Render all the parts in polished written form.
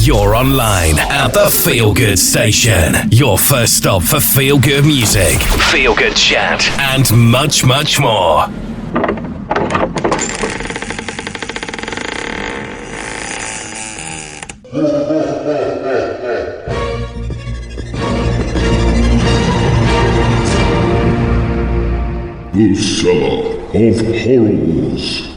You're online at the Feelgood station. Your first stop for feel-good music, feel-good chat, and much, much more. The Cellar of Horrors.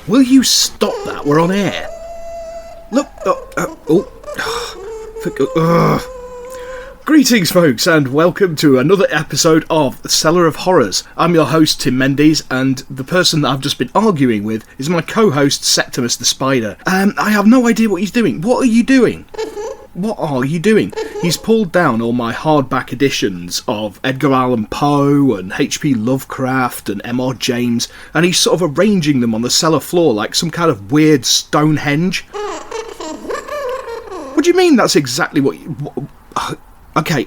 Will you stop that? We're on air. Look. Greetings, folks, and welcome to another episode of The Cellar of Horrors. I'm your host, Tim Mendes, and the person that I've just been arguing with is my co-host, Septimus the Spider. I have no idea what he's doing. What are you doing? What are you doing? He's pulled down all my hardback editions of Edgar Allan Poe and H.P. Lovecraft and M.R. James, and he's sort of arranging them on the cellar floor like some kind of weird Stonehenge. What do you mean that's exactly what you... Okay.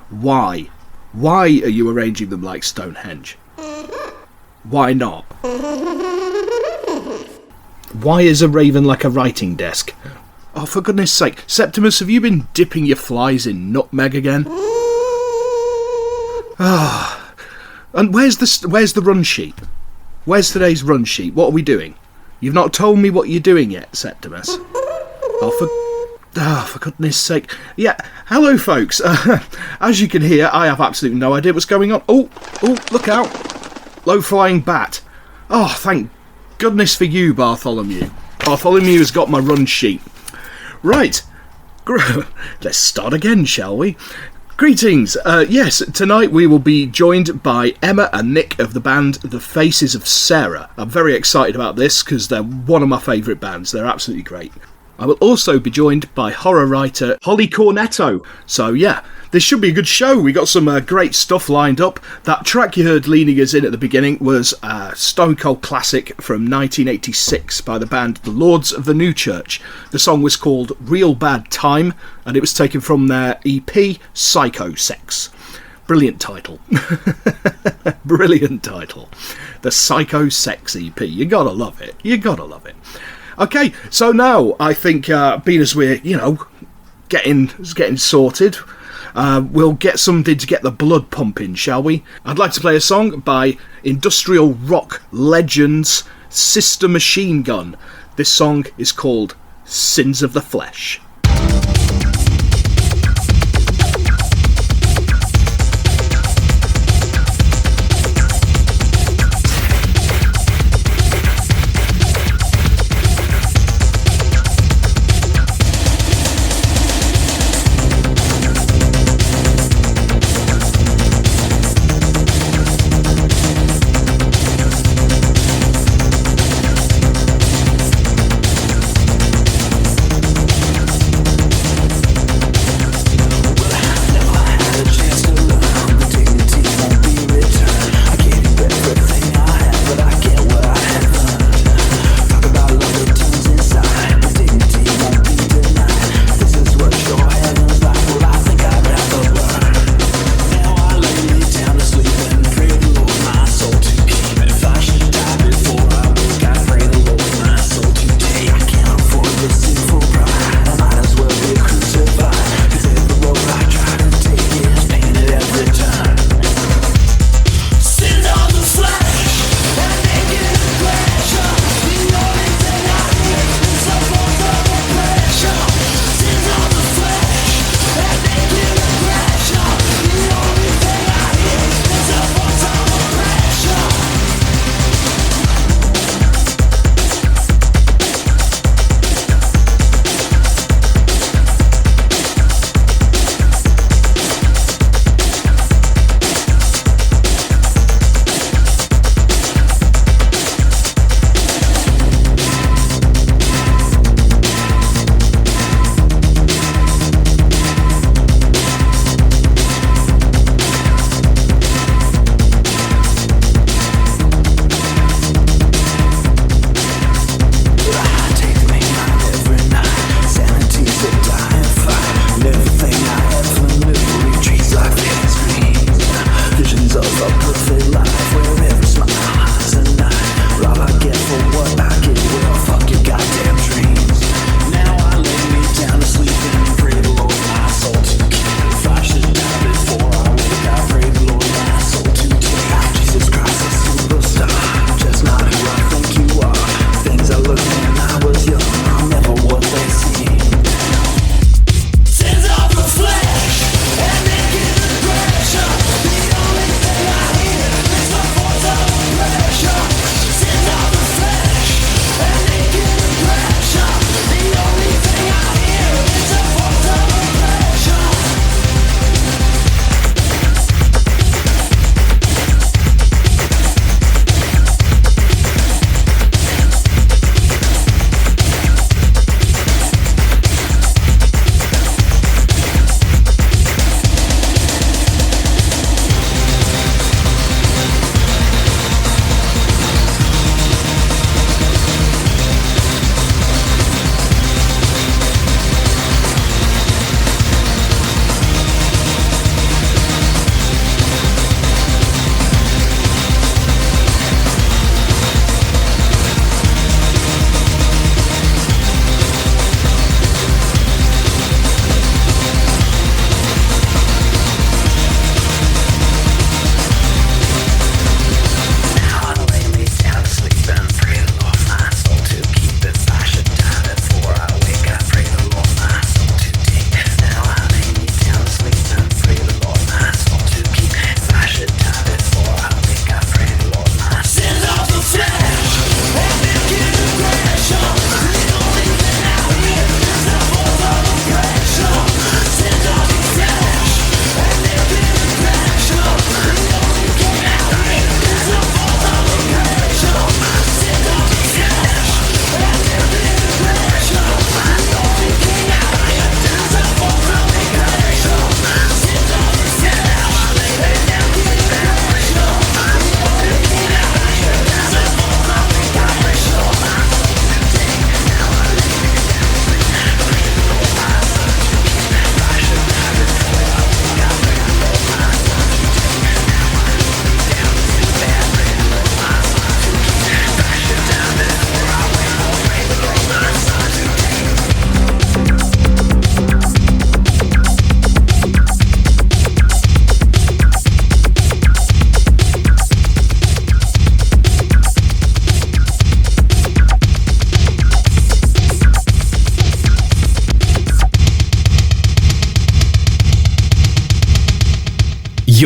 Why? Why are you arranging them like Stonehenge? Why not? Why is a raven like a writing desk? Oh, for goodness sake. Septimus, have you been dipping your flies in nutmeg again? And where's the run sheet? Where's today's run sheet? What are we doing? You've not told me what you're doing yet, Septimus. For goodness sake. Yeah, hello folks. As you can hear, I have absolutely no idea what's going on. Oh, look out. Low-flying bat. Oh, thank goodness for you, Bartholomew. Bartholomew has got my run sheet. Right. Let's start again, shall we? Greetings. Yes, tonight we will be joined by Emma and Nick of the band The Faces of Sarah. I'm very excited about this because they're one of my favourite bands. They're absolutely great. I will also be joined by horror writer Holley Cornetto. So yeah, this should be a good show. We got some great stuff lined up. That track you heard leading us in at the beginning was a Stone Cold classic from 1986 by the band The Lords of the New Church. The song was called Real Bad Time, and it was taken from their EP Psycho Sex. Brilliant title. Brilliant title. The Psycho Sex EP. You gotta love it. You gotta love it. Okay, so now I think, being as we're, getting sorted, we'll get something to get the blood pumping, shall we? I'd like to play a song by industrial rock legends Sister Machine Gun. This song is called Sins of the Flesh.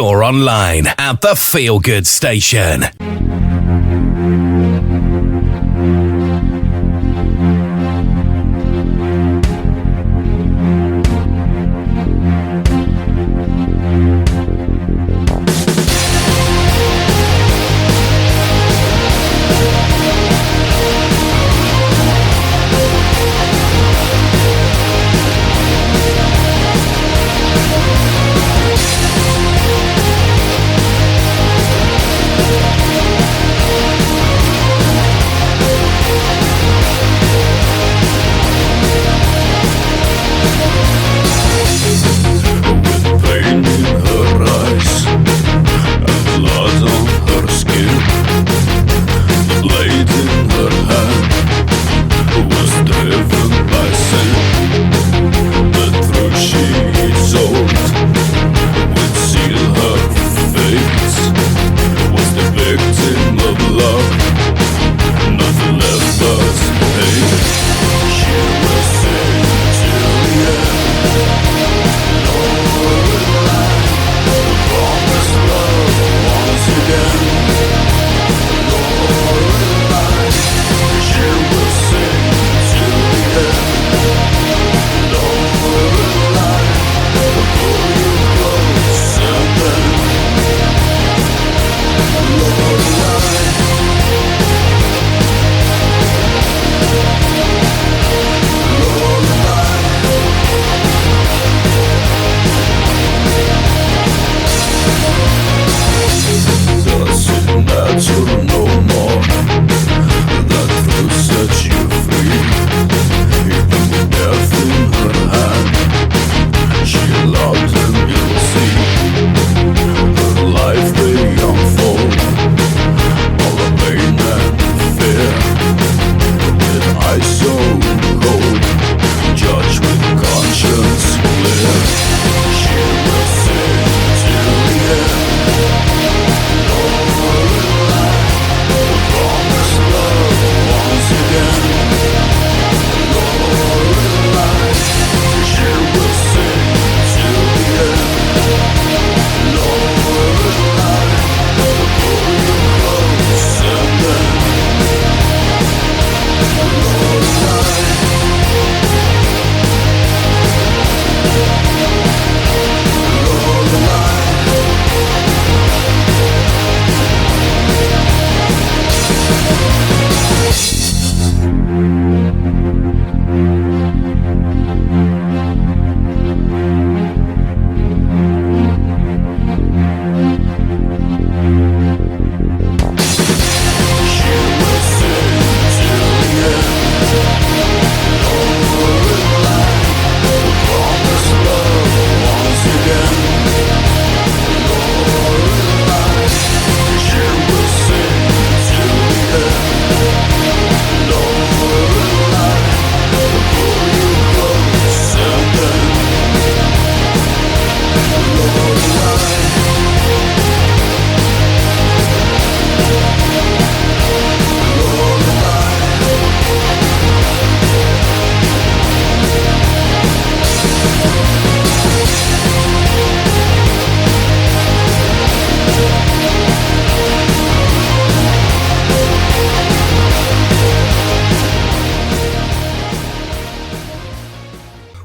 you're online at the Feelgood Station.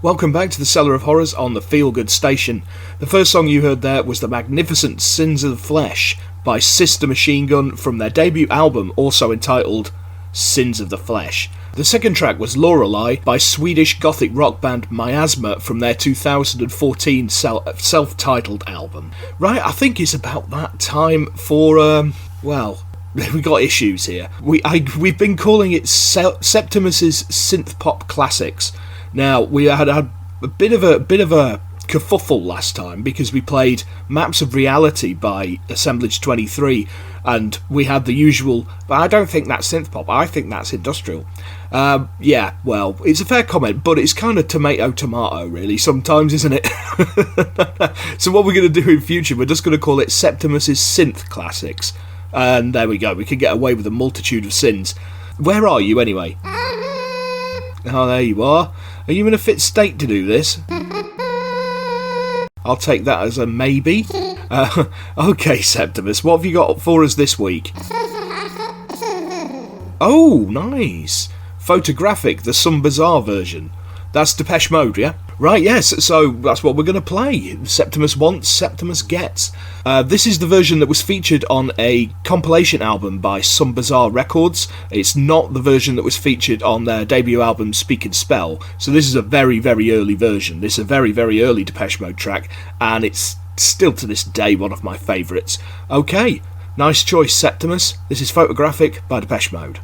Welcome back to the Cellar of Horrors on the Feelgood Station. The first song you heard there was the magnificent Sins of the Flesh by Sister Machine Gun from their debut album, also entitled Sins of the Flesh. The second track was Lorelei by Swedish gothic rock band Miazma from their 2014 self-titled album. Right, I think it's about that time for, we got issues here. We've been calling it Septimus's synth pop classics. Now, we had a bit of a kerfuffle last time because we played Maps of Reality by Assemblage 23 and we had the usual, but I don't think that's synth pop, I think that's industrial. It's a fair comment, but it's kind of tomato really sometimes, isn't it? So what we're going to do in future, we're just going to call it Septimus's synth classics. And there we go, we can get away with a multitude of sins. Where are you anyway? Oh, there you are. Are you in a fit state to do this? I'll take that as a maybe. Okay, Septimus, what have you got for us this week? Oh, nice. Photographic, the Some Bizarre version. That's Depeche Mode, yeah? Right, yes, so that's what we're going to play. Septimus wants, Septimus gets. This is the version that was featured on a compilation album by Some Bizarre Records. It's not the version that was featured on their debut album Speak and Spell, so this is a very, very early version. This is a very, very early Depeche Mode track, and it's still to this day one of my favourites. Okay, nice choice, Septimus. This is Photographic by Depeche Mode.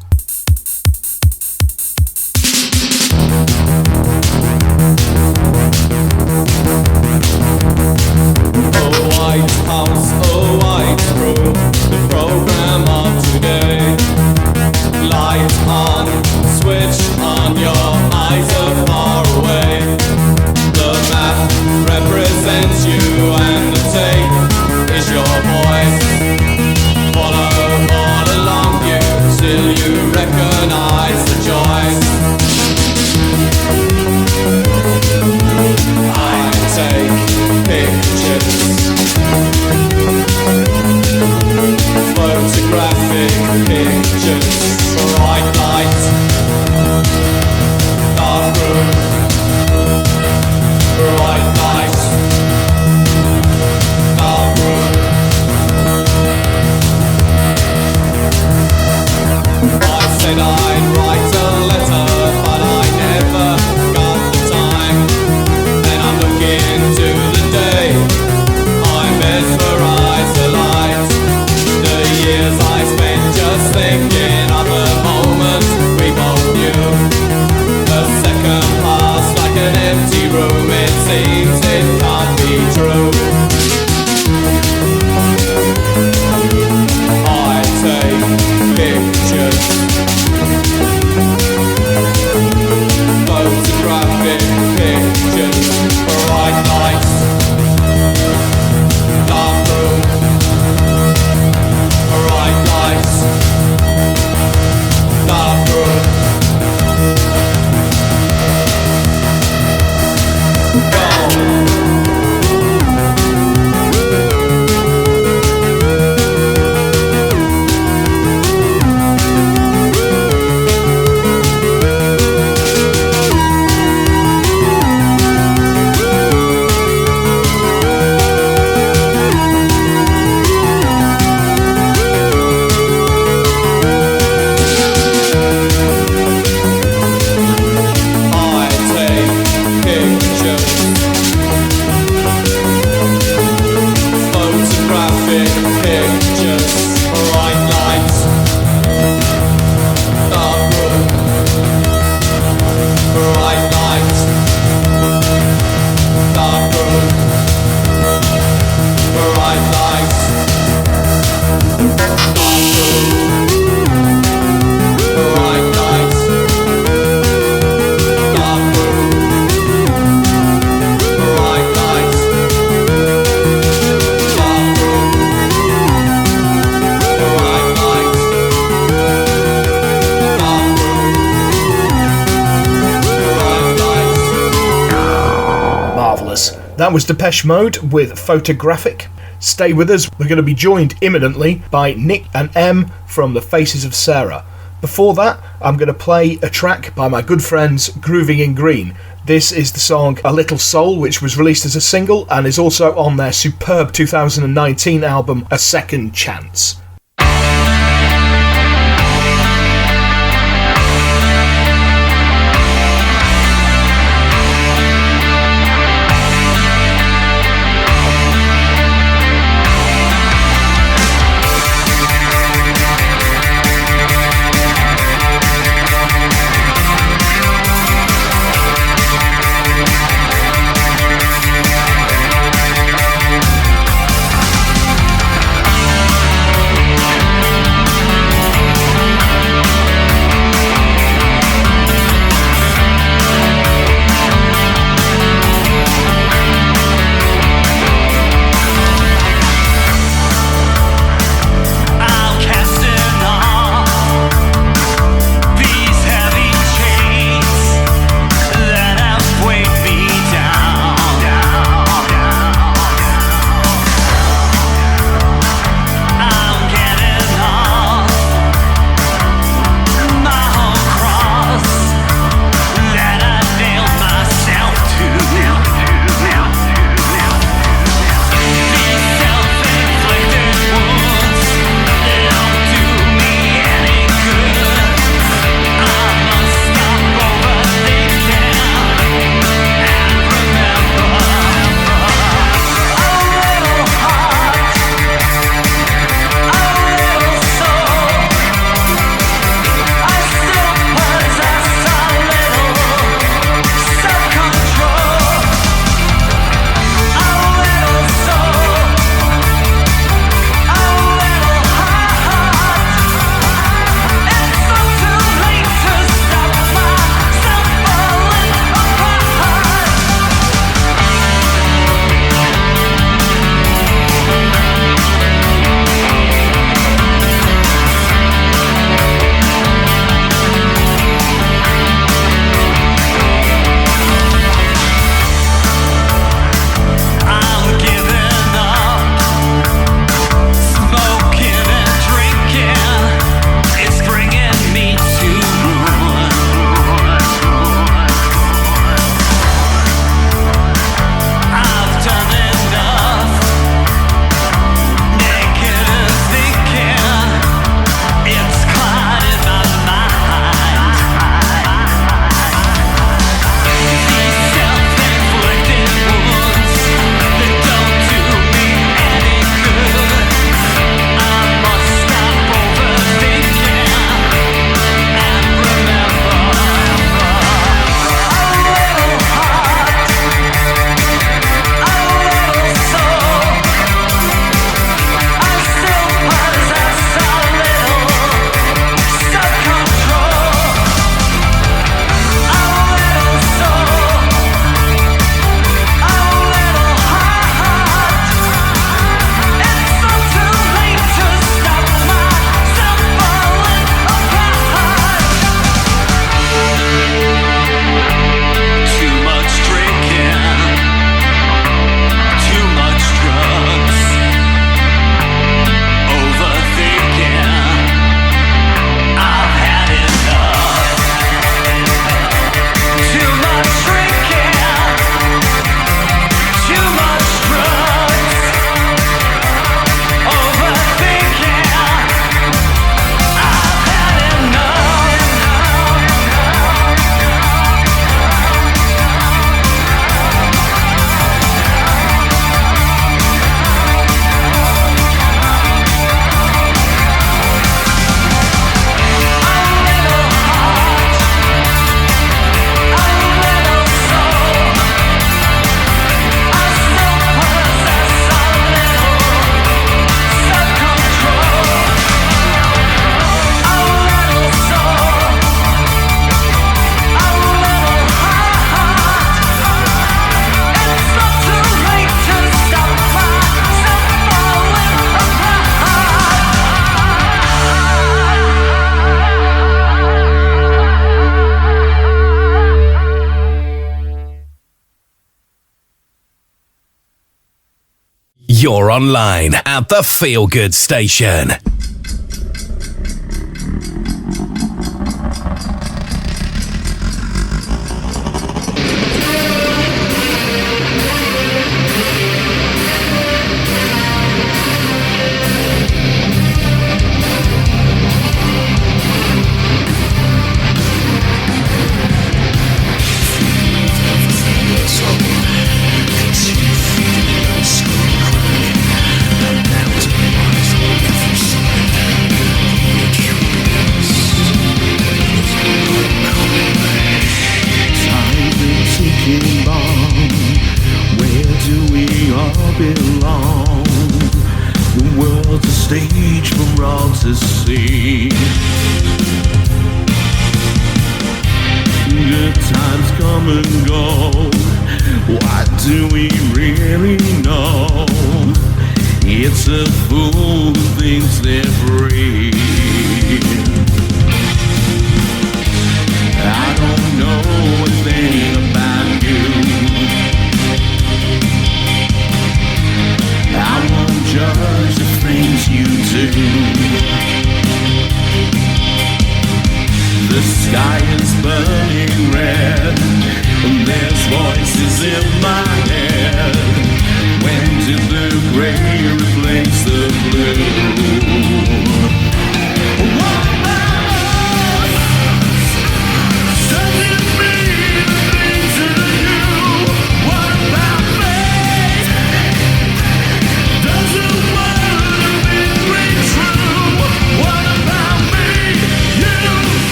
House, a white room, the program of today. Light on, switch on, your eyes are far away. The map represents you and the tape is your voice. Follow all along you till you recognize the choice. I take pictures, photographic pictures, bright light, dark room, bright light, dark room. I said I'd write a letter, but I never got the time. And I'm looking to the day I mesmerise the light. The years I spent just thinking of the moment we both knew. A second passed like an empty room, it seems it can't be true. I take pictures, photographic pictures, bright lights, dark room, bright lights, dark room. Go. That was Depeche Mode with Photographic. Stay with us, we're going to be joined imminently by Nick and Emm from The Faces of Sarah. Before that, I'm going to play a track by my good friends Grooving in Green. This is the song A Little Soul, which was released as a single and is also on their superb 2019 album A Second Chance. You're online at the Feelgood Station.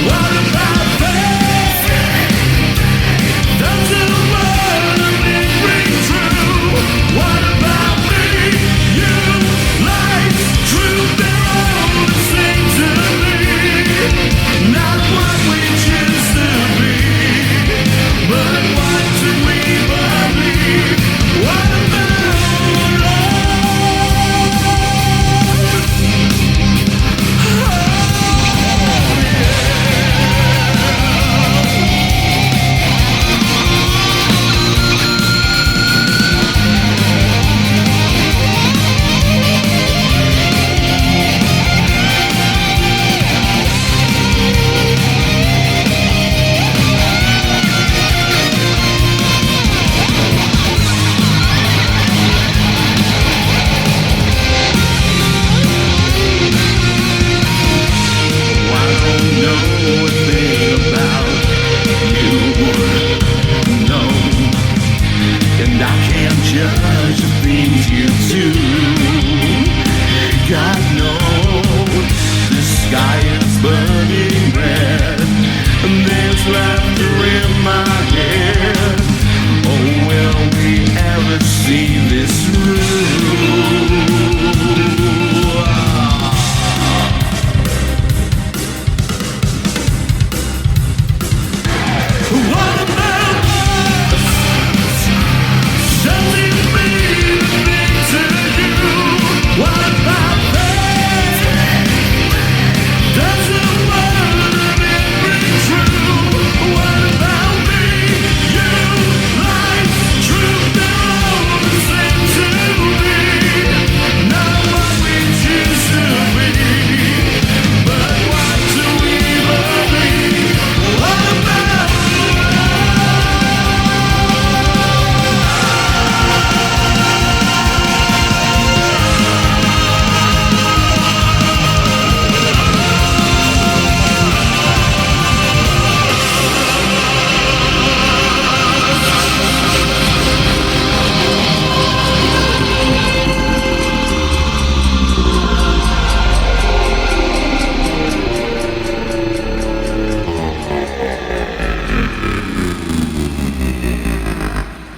What about faith? Does it work?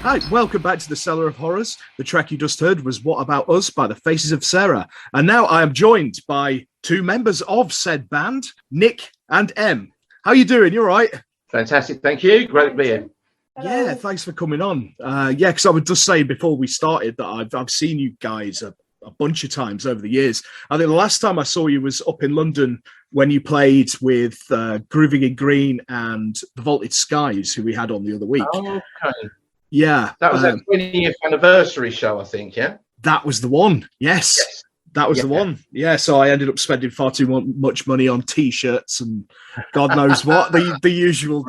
Hi, welcome back to the Cellar of Horrors. The track you just heard was What About Us by the Faces of Sarah. And now I am joined by two members of said band, Nick and Emm. How are you doing? You all right? Fantastic, thank you. Great to be here. Hello. Yeah, thanks for coming on. Because I was just saying before we started that I've seen you guys a bunch of times over the years. I think the last time I saw you was up in London when you played with Grooving in Green and the Vaulted Skies, who we had on the other week. Oh, okay. Yeah. That was that 20th anniversary show, I think, yeah? That was the one, yes. That was the one. Yeah, so I ended up spending far too much money on T-shirts and God knows what, the usual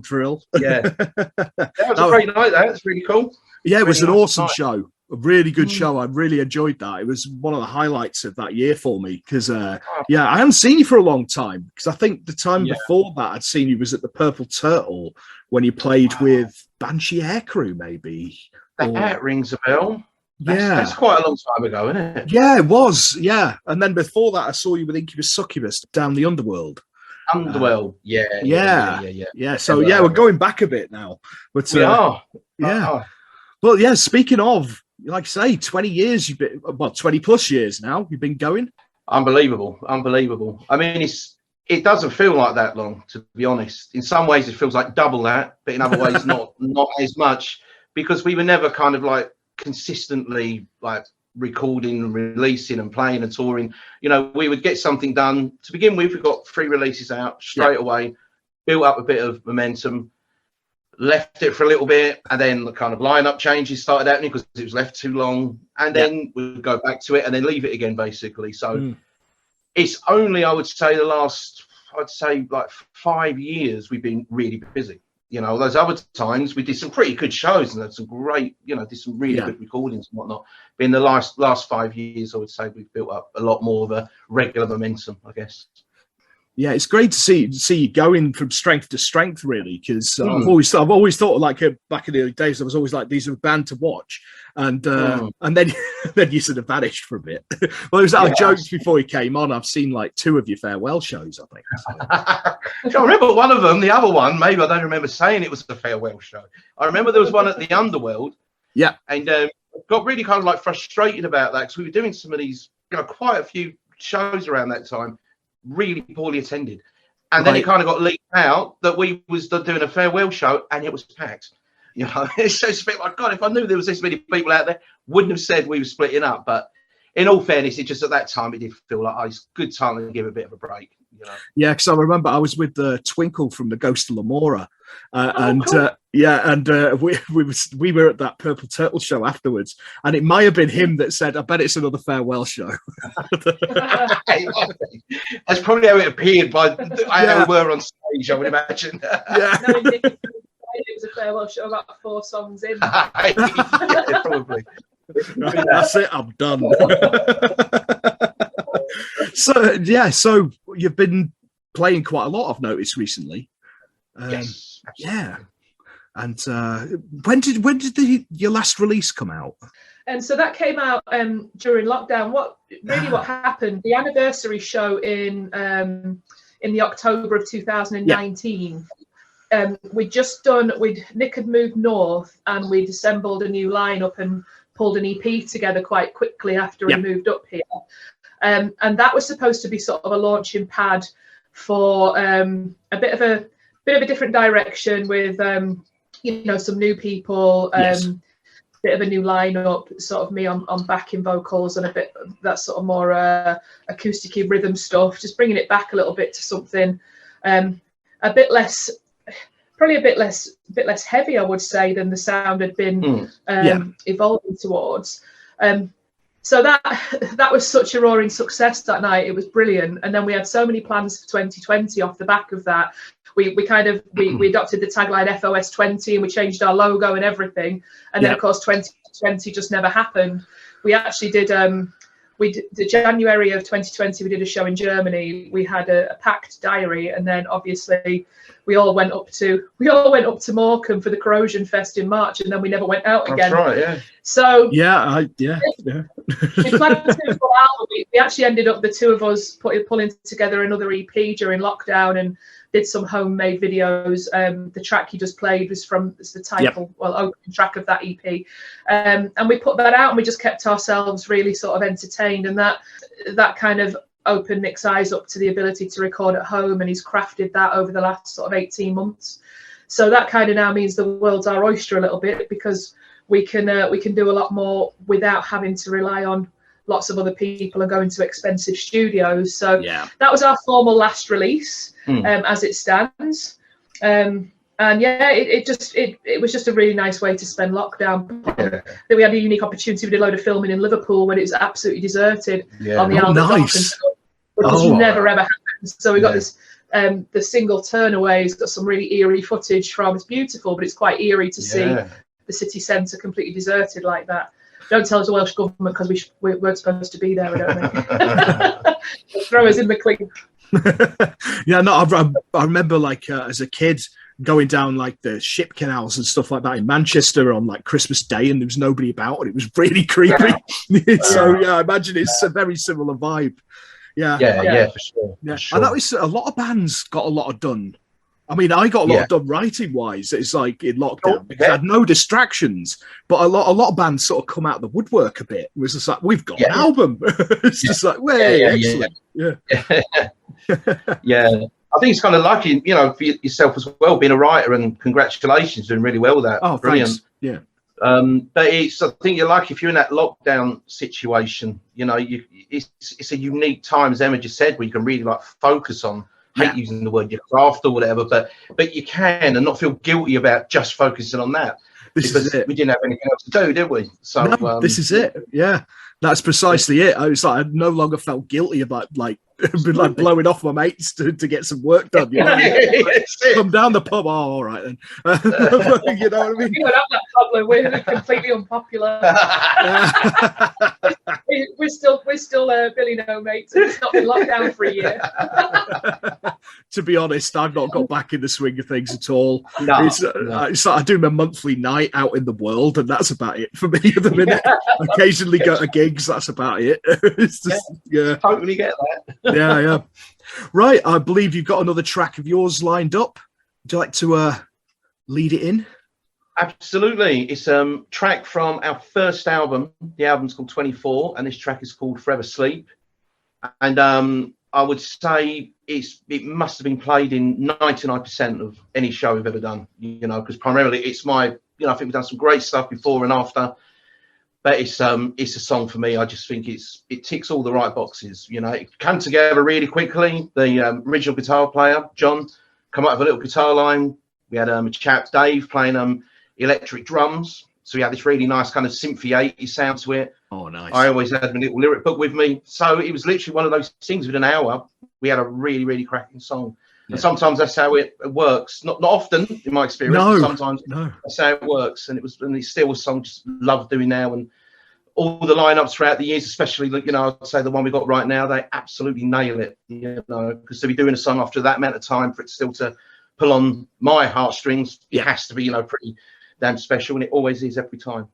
drill. Yeah. That was a great night, That's really cool. Yeah, it was an awesome show. A really good show. I really enjoyed that. It was one of the highlights of that year for me because, I hadn't seen you for a long time because I think the time before that I'd seen you was at the Purple Turtle when you played with Banshee Aircrew, maybe. That rings a bell. That's quite a long time ago, isn't it? Yeah, it was. Yeah. And then before that, I saw you with Incubus Succubus down the Underworld. Underworld, yeah. So, we're going back a bit now. But, we are. Yeah. Well, yeah, speaking of, like I say, 20 years, 20 plus years now, you've been going. Unbelievable. I mean, it doesn't feel like that long, to be honest. In some ways, it feels like double that, but in other ways, not as much, because we were never kind of like consistently like recording and releasing and playing and touring. You know, we would get something done to begin with. We got 3 releases out straight away, built up a bit of momentum, left it for a little bit, and then the kind of lineup changes started happening because it was left too long, and then we'd go back to it and then leave it again, basically. So it's only, I would say, the last, like 5 years we've been really busy. You know, those other times we did some pretty good shows and had some great, did some really good recordings and whatnot. But in the last 5 years, I would say we've built up a lot more of a regular momentum, I guess. Yeah, it's great to see you going from strength to strength, really, because I've always thought, like, back in the early days, I was always like, these are a band to watch, and then you sort of vanished for a bit. Well, it was our jokes before you came on. I've seen like 2 of your farewell shows, I think. So. I remember one of them. The other one, maybe I don't remember saying it was a farewell show. I remember there was one at the Underworld. Yeah, and got really kind of like frustrated about that because we were doing some of these, quite a few shows around that time. Really poorly attended, and then it kind of got leaked out that we was doing a farewell show and it was packed. It's just a bit like, God, if I knew there was this many people out there, wouldn't have said we were splitting up. But in all fairness, it just at that time it did feel like it's a good time to give a bit of a break. Yeah, because I remember I was with Twinkle from the Ghost of Lamora, cool. We were at that Purple Turtle show afterwards, and it might have been him that said, "I bet it's another farewell show." That's probably how it appeared by how we were on stage, I would imagine. No, Nick, it was a farewell show about 4 songs in. Yeah, probably. That's it. I'm done. So you've been playing quite a lot, I've noticed recently. Yes. Yeah. And when did your last release come out? And so that came out during lockdown. What happened? The anniversary show in the October of 2019. Nick had moved north, and we'd assembled a new lineup and pulled an EP together quite quickly after he moved up here. And that was supposed to be sort of a launching pad for a bit of a different direction with some new people, bit of a new lineup, sort of me on backing vocals and a bit of that sort of more acoustic-y rhythm stuff, just bringing it back a little bit to something a bit less heavy, I would say, than the sound had been evolving towards. So that was such a roaring success that night. It was brilliant. And then we had so many plans for 2020 off the back of that. We adopted the tagline FOS 20 and we changed our logo and everything. And then of course 2020 just never happened. We actually did the January of 2020 we did a show in Germany. We had a packed diary, and then obviously we all went up to Morecambe for the Corrosion Fest in March, and then we never went out again. That's right, yeah. So we planned to do a full album. We actually ended up, the 2 of us, pulling together another EP during lockdown, and did some homemade videos. The track you just played was from the title, opening track of that EP. And we put that out and we just kept ourselves really sort of entertained, and that kind of opened Nick's eyes up to the ability to record at home, and he's crafted that over the last sort of 18 months. So that kind of now means the world's our oyster a little bit, because we can do a lot more without having to rely on lots of other people and going to expensive studios. So that was our formal last release as it stands. And it was just a really nice way to spend lockdown. Then we had a unique opportunity. We did a load of filming in Liverpool when it was absolutely deserted on the Albert Docklands, which never ever happens. So we got this the single Turnaway has got some really eerie footage from. It's beautiful, but it's quite eerie to see the city centre completely deserted like that. Don't tell us the Welsh government, because we weren't supposed to be there, I don't think. Throw us in the clink. I remember like as a kid going down like the ship canals and stuff like that in Manchester on like Christmas Day, and there was nobody about, and it was really creepy. So I imagine it's a very similar vibe. Yeah, for sure. Yeah, for sure. And that was a lot of bands got a lot done. I mean, I got a lot done writing wise. It's like in lockdown because I had no distractions. But a lot of bands sort of come out of the woodwork a bit. It was just like, we've got an album. It's just like, excellent. Yeah. I think it's kind of lucky, for yourself as well, being a writer, and congratulations, doing really well with that. Oh, brilliant. Thanks. Yeah. But I think you're lucky if you're in that lockdown situation. It's a unique time, as Emma just said, where you can really like focus on. Hate using the word your craft or whatever, but you can, and not feel guilty about just focusing on that. Because we didn't have anything else to do, did we? So this is it. Yeah, that's precisely it. I was like, I no longer felt guilty about like blowing off my mates to get some work done. Come down the pub. Oh, all right then. You know what I mean? We don't have that problem. We're completely unpopular. we're still Billy No Mates. It's not been locked down for a year. To be honest, I've not got back in the swing of things at all. It's like I do my monthly night out in the world, and that's about it for me at the minute. Occasionally go to gigs. That's about it. It's just, totally get that. Yeah. Right, I believe you've got another track of yours lined up. Would you like to lead it in? Absolutely. It's a track from our first album. The album's called 24, and this track is called Forever Sleep. And I would say it must have been played in 99% of any show we've ever done, because primarily it's my, I think we've done some great stuff before and after. But it's a song for me. I just think it ticks all the right boxes. It came together really quickly. The original guitar player, John, come up with a little guitar line. We had a chap, Dave, playing electric drums. So we had this really nice kind of synthy 80s sound to it. Oh, nice. I always had my little lyric book with me. So it was literally one of those things. Within an hour, we had a really, really cracking song. And sometimes that's how it works. Not often, in my experience. No, sometimes that's how it works. And it's still a song just love doing now. And all the lineups throughout the years, especially I'd say the one we got right now, they absolutely nail it. Because to be doing a song after that amount of time for it still to pull on my heartstrings, it has to be pretty damn special, and it always is every time.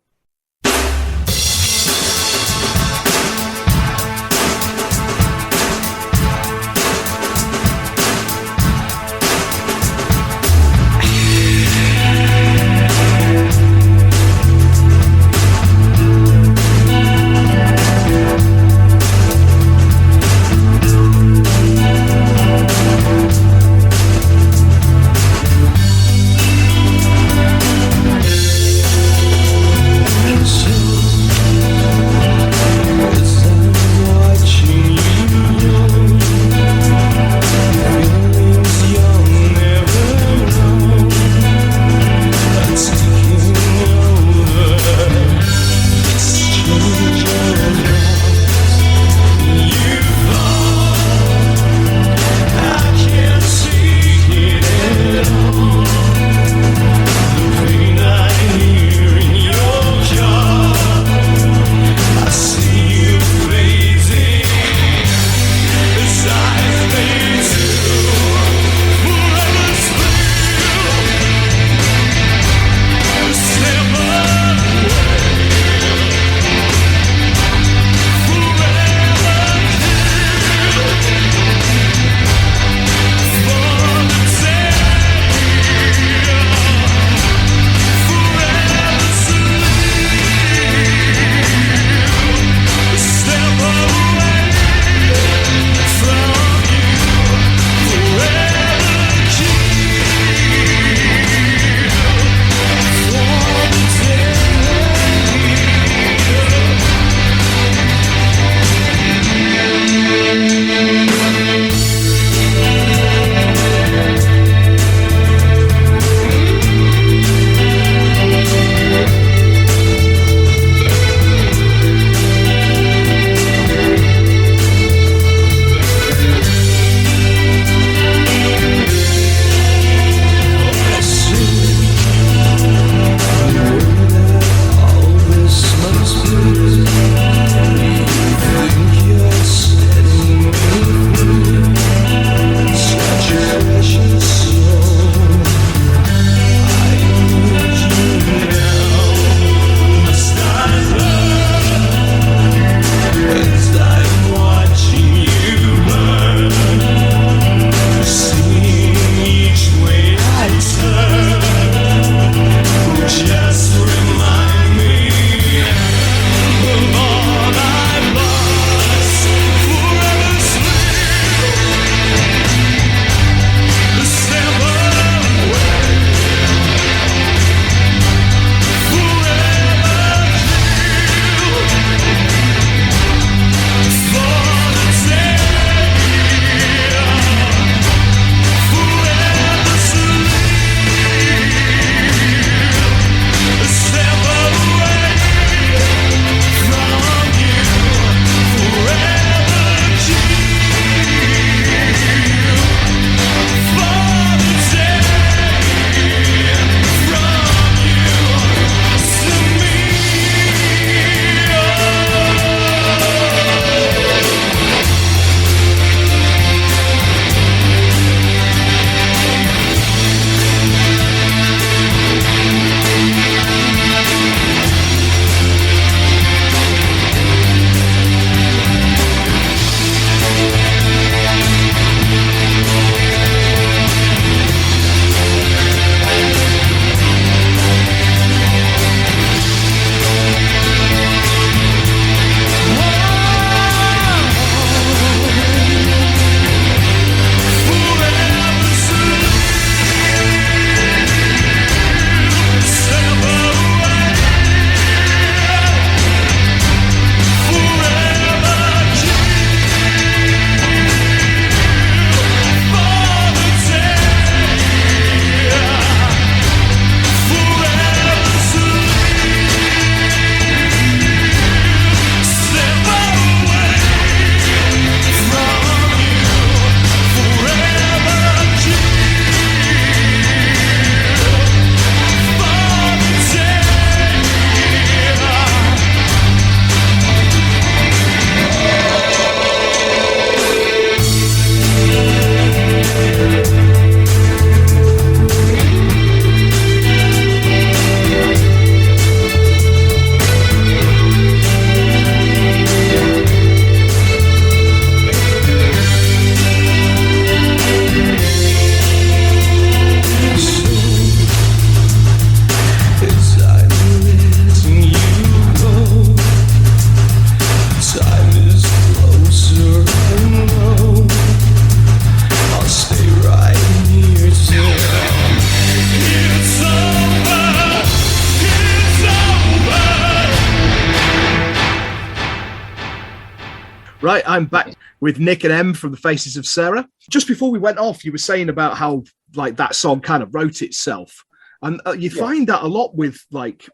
Right, I'm back with Nick and Emm from the Faces of Sarah. Just before we went off, you were saying about how like that song kind of wrote itself, and you find that a lot with like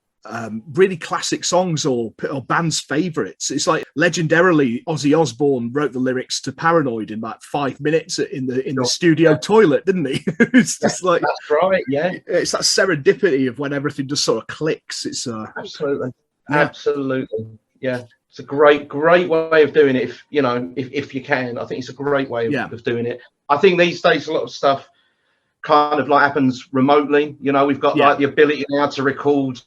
really classic songs or bands' favourites. It's like legendarily Ozzy Osbourne wrote the lyrics to Paranoid in like 5 minutes in the studio toilet, didn't he? It's just like that's right, yeah. It's that serendipity of when everything just sort of clicks. It's absolutely, yeah. It's a great way of doing it. If you can, I think it's a great way of doing it. I think these days a lot of stuff kind of like happens remotely. We've got like the ability now to record,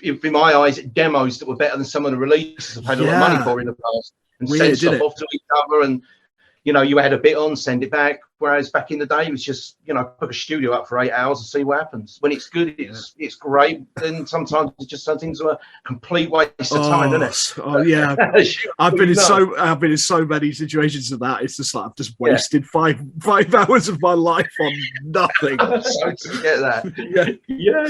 in my eyes, demos that were better than some of the releases I've had a lot of money for in the past, and send stuff off to each other, and you had a bit on, send it back. Whereas back in the day, it was just put a studio up for 8 hours and see what happens. When it's good, it's great. Then sometimes it just turns into a complete waste of time, doesn't it? Oh yeah, I've been in so many situations of that. It's just like I've just wasted five hours of my life on nothing. I'm so to get that. Yeah.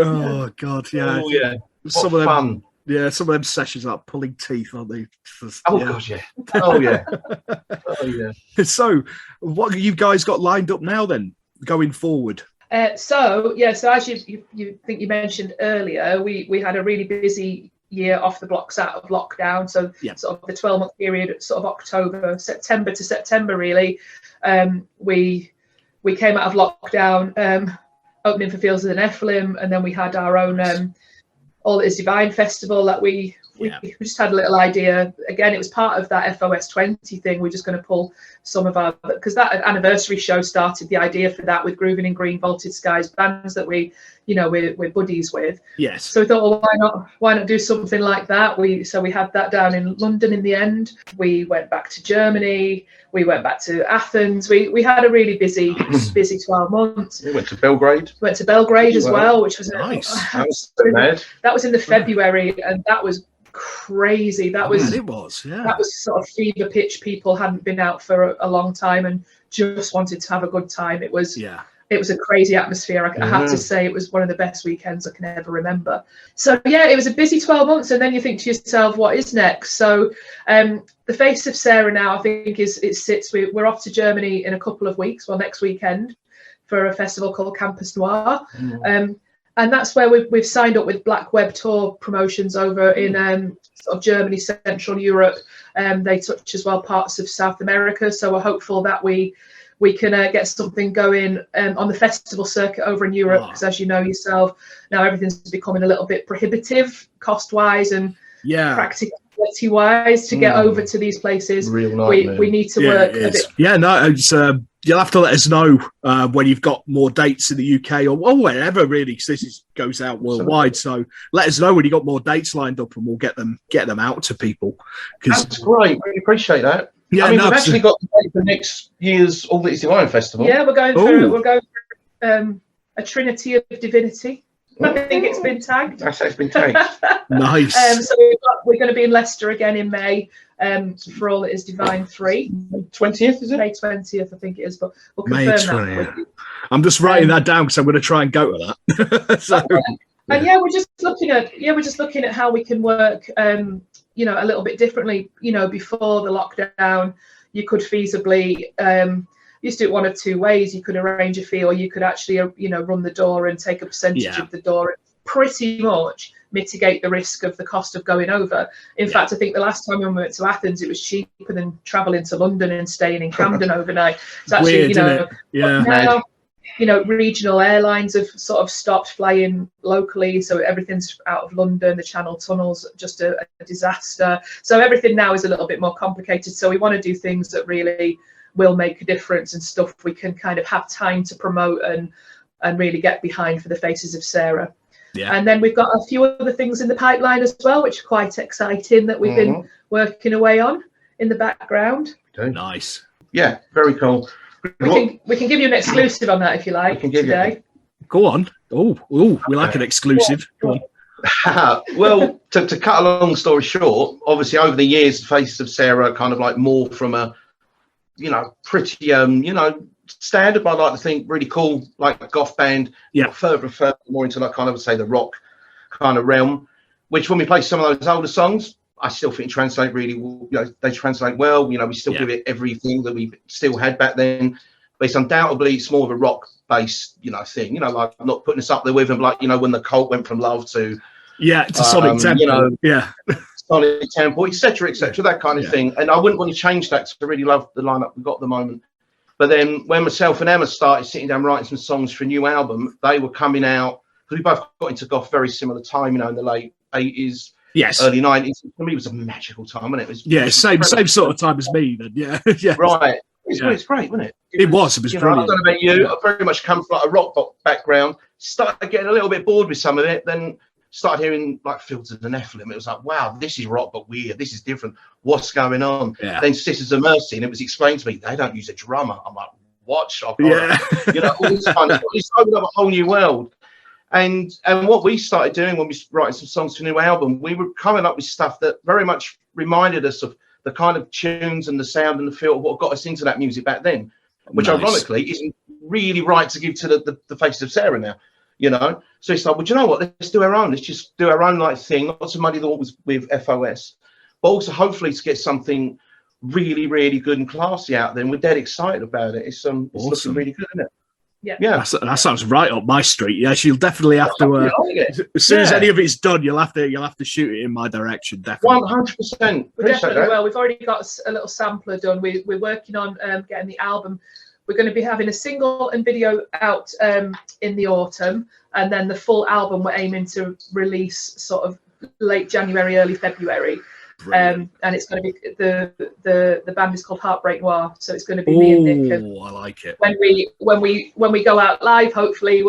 Oh god, yeah. Oh yeah. Some of them fun. Yeah, some of them sessions are pulling teeth, aren't they? God, yeah. Oh, yeah. Oh, yeah. So, what have you guys got lined up now then, going forward? So as you think you mentioned earlier, we had a really busy year off the blocks out of lockdown. So sort of the 12-month period, sort of September to September, really. We came out of lockdown, opening for Fields of the Nephilim, and then we had our own All That Is Divine festival that we just had a little idea. Again, it was part of that FOS 20 thing. We're just going to pull some of our, because that anniversary show started the idea for that with Grooving in Green, Vaulted Skies, bands that we're buddies with. Yes. So we thought, well, why not do something like that? So we had that down in London in the end. We went back to Germany. We went back to Athens. We had a really busy 12 months. We went to Belgrade. As well, which was nice. That was so mad. That was in the February, and that was crazy. That was sort of fever pitch. People hadn't been out for a long time and just wanted to have a good time. It was a crazy atmosphere. I have to say, it was one of the best weekends I can ever remember. So it was a busy 12 months, and then you think to yourself, what is next? So the Face of Sarah now, I think we're off to Germany in a couple of weeks, next weekend, for a festival called Campus Noir. And that's where we've signed up with Black Web Tour Promotions over in sort of Germany, Central Europe. They touch as well parts of South America. So we're hopeful that we can get something going on the festival circuit over in Europe, because as you know yourself, now everything's becoming a little bit prohibitive cost-wise and practicality-wise to get over to these places. We need to work a bit. Yeah, no, it's you'll have to let us know when you've got more dates in the UK or wherever, really, because this goes out worldwide. So let us know when you got more dates lined up, and we'll get them out to people. That's great. Really appreciate that. Yeah, we've actually got the date for next year's All That Is Divine Festival. Yeah, we're going for a Trinity of Divinity. I think it's been tagged. That's how it's been tagged. Nice. So we're going to be in Leicester again in May for All That Is Divine 3. 20th, is it? May 20th, I think it is, but we'll confirm that with you. I'm just writing that down because I'm going to try and go to that. And we're just looking at how we can work a little bit differently. Before the lockdown, you could feasibly used to do it one of two ways. You could arrange a fee, or you could actually run the door and take a percentage of the door and pretty much mitigate the risk of the cost of going over. In fact, I think the last time when we went to Athens, it was cheaper than traveling to London and staying in Camden overnight. It's actually now, regional airlines have sort of stopped flying locally, so everything's out of London. The Channel Tunnel's just a disaster. So everything now is a little bit more complicated. So we want to do things that really will make a difference and stuff we can kind of have time to promote and really get behind for the Faces of Sarah. Yeah. And then we've got a few other things in the pipeline as well, which are quite exciting, that we've been working away on in the background. Okay. Nice. Yeah, very cool. We can give you an exclusive on that if you like today. Go on. Oh, we like an exclusive. Go on. Well, to cut a long story short, obviously over the years, the Faces of Sarah kind of like more from a, pretty, standard, but I like to think really cool, like goth band, further and further more into like kind of say the rock kind of realm, which when we play some of those older songs, I still think translate really, they translate well. We still give it everything that we still had back then. But it's undoubtedly, it's more of a rock-based, thing. Like I'm not putting this up there with them, like, when the Cult went from Love to Sonic Tempo, Sonic Tempo, etc., that kind of thing. And I wouldn't want to change that because I really love the lineup we've got at the moment. But then when myself and Emma started sitting down writing some songs for a new album, they were coming out because we both got into goth very similar time, in the late 80s. Yes. Early 90s. For me, it was a magical time, wasn't it? Same sort of time as me then. Yeah. Right. It's great, wasn't it? It was brilliant. I don't know about you. I very much come from like a rock background. Started getting a little bit bored with some of it. Then started hearing like Fields of the Nephilim. It was like, wow, this is rock but weird. This is different. What's going on? Yeah. Then Sisters of Mercy, and it was explained to me they don't use a drummer. I'm like, what? All this kind of. It's opened up a whole new world. And what we started doing when we writing some songs for a new album, we were coming up with stuff that very much reminded us of the kind of tunes and the sound and the feel of what got us into that music back then, which ironically isn't really right to give to the Faces of Sarah now, So it's like, well, do you know what? Let's do our own. Let's just do our own like thing. Not so muddy the waters with FOS, but also hopefully to get something really, really good and classy out there. And we're dead excited about it. It's looking really good, isn't it? Yeah, that sounds right up my street. Yes, you'll definitely have to. As soon as any of it's done, you'll have to shoot it in my direction. Definitely, 100%. We definitely will. We've already got a little sampler done. We're working on getting the album. We're going to be having a single and video out in the autumn, and then the full album we're aiming to release sort of late January, early February. And it's going to be the band is called Heartbreak Noir, so it's going to be me and Nick. And I like it. When we go out live, hopefully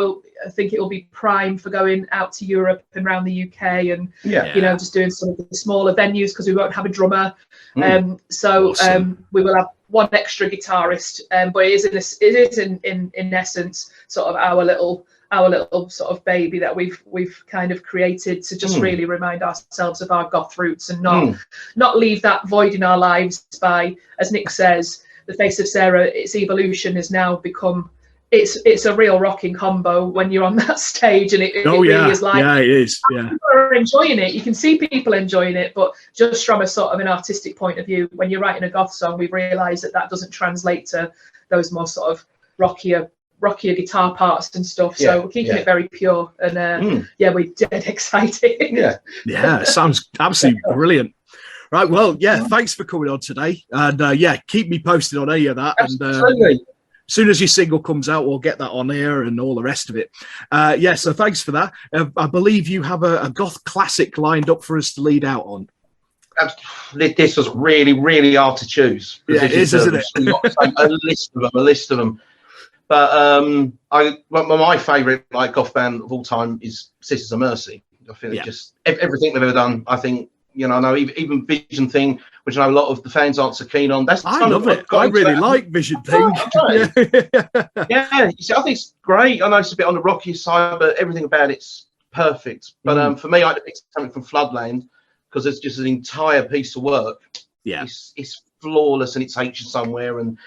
I think it will be prime for going out to Europe and around the UK, and just doing some of the smaller venues because we won't have a drummer. We will have one extra guitarist, but it is in essence sort of our little sort of baby that we've kind of created to just really remind ourselves of our goth roots and not leave that void in our lives by, as Nick says, the Face of Sarah, its evolution has now become it's a real rocking combo when you're on that stage, and it really is like, it is. Yeah, people are enjoying it. You can see people enjoying it, but just from a sort of an artistic point of view, when you're writing a goth song, we've realised that doesn't translate to those more sort of rockier guitar parts and stuff. So we're keeping it very pure, and we're dead excited. It sounds absolutely brilliant. Right, well, thanks for coming on today, and keep me posted on any of that. Absolutely. And as soon as your single comes out, we'll get that on air and all the rest of it. So thanks for that. I believe you have a goth classic lined up for us to lead out on. This was really, really hard to choose. Yeah, it is, isn't it? A list of them. But my favourite goth band of all time is Sisters of Mercy. I think just everything they've ever done. I think I know even Vision Thing, which I know a lot of the fans aren't so keen on. I love it. I really like Vision Thing. You see, I think it's great. I know it's a bit on the rocky side, but everything about it's perfect. But for me, I had to pick something from Floodland because it's just an entire piece of work. Yeah, it's flawless and it takes you somewhere, and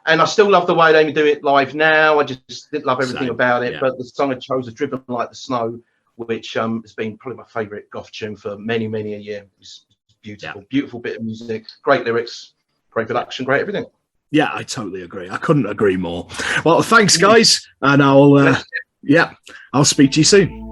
I still love the way they do it live now. I just didn't love everything about it, but the song I chose was Driven Like the Snow, which has been probably my favourite goth tune for many, many a year. It's beautiful, beautiful bit of music, great lyrics, great production, great everything. Yeah, I totally agree. I couldn't agree more. Well, thanks, guys, and I'll speak to you soon.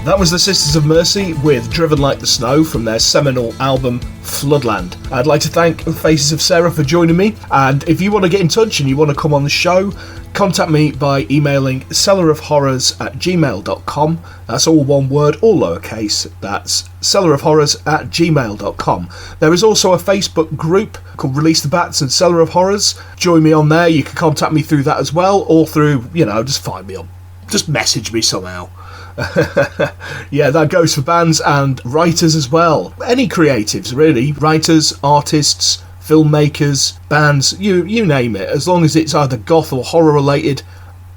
That was the Sisters of Mercy with Driven Like the Snow from their seminal album Floodland. I'd like to thank the Faces of Sarah for joining me, and if you want to get in touch and you want to come on the show, contact me by emailing cellarofhorrors@gmail.com. That's all one word, all lowercase. That's cellarofhorrors@gmail.com. There is also a Facebook group called Release the Bats and Cellar of Horrors. Join me on there. You can contact me through that as well, or through, just find me on, just message me somehow. Yeah, that goes for bands and writers as well. Any creatives, really. Writers, artists, filmmakers, bands, you name it. As long as it's either goth or horror related,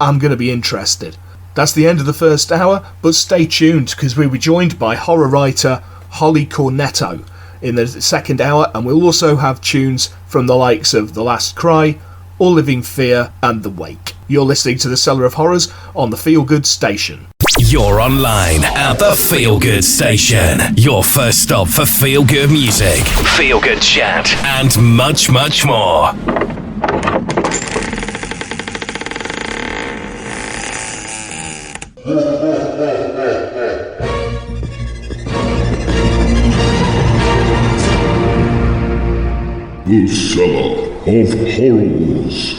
I'm going to be interested. That's the end of the first hour, but stay tuned because we'll be joined by horror writer Holley Cornetto in the second hour, and we'll also have tunes from the likes of The Last Cry, All Living Fear and The Wake. You're listening to the Cellar of Horrors on the Feelgood station. You're online at the Feelgood station. Your first stop for Feelgood music, Feelgood chat, and much, much more. The Cellar of Horrors.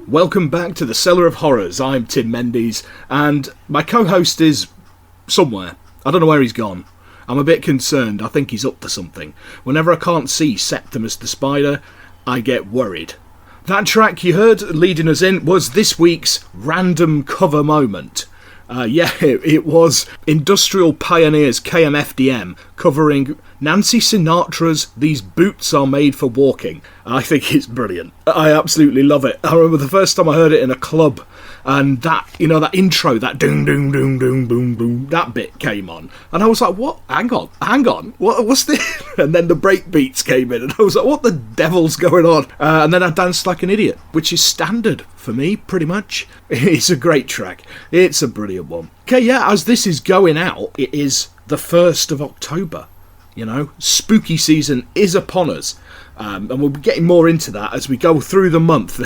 Welcome back to the Cellar of Horrors. I'm Tim Mendes, and my co-host is somewhere. I don't know where he's gone. I'm a bit concerned. I think he's up to something. Whenever I can't see Septimus the Spider, I get worried. That track you heard leading us in was this week's random cover moment. It was Industrial Pioneers KMFDM covering Nancy Sinatra's These Boots Are Made for Walking. I think it's brilliant. I absolutely love it. I remember the first time I heard it in a club, and that, you know, that intro, that doom doom doom doom boom boom, that bit came on, and I was like, what? Hang on, what's this? And then the break beats came in, and I was like, what the devil's going on? And then I danced like an idiot, which is standard for me, pretty much. It's a great track. It's a brilliant one. Okay, yeah, as this is going out, it is the 1st of October. You know, spooky season is upon us. And we'll be getting more into that as we go through the month,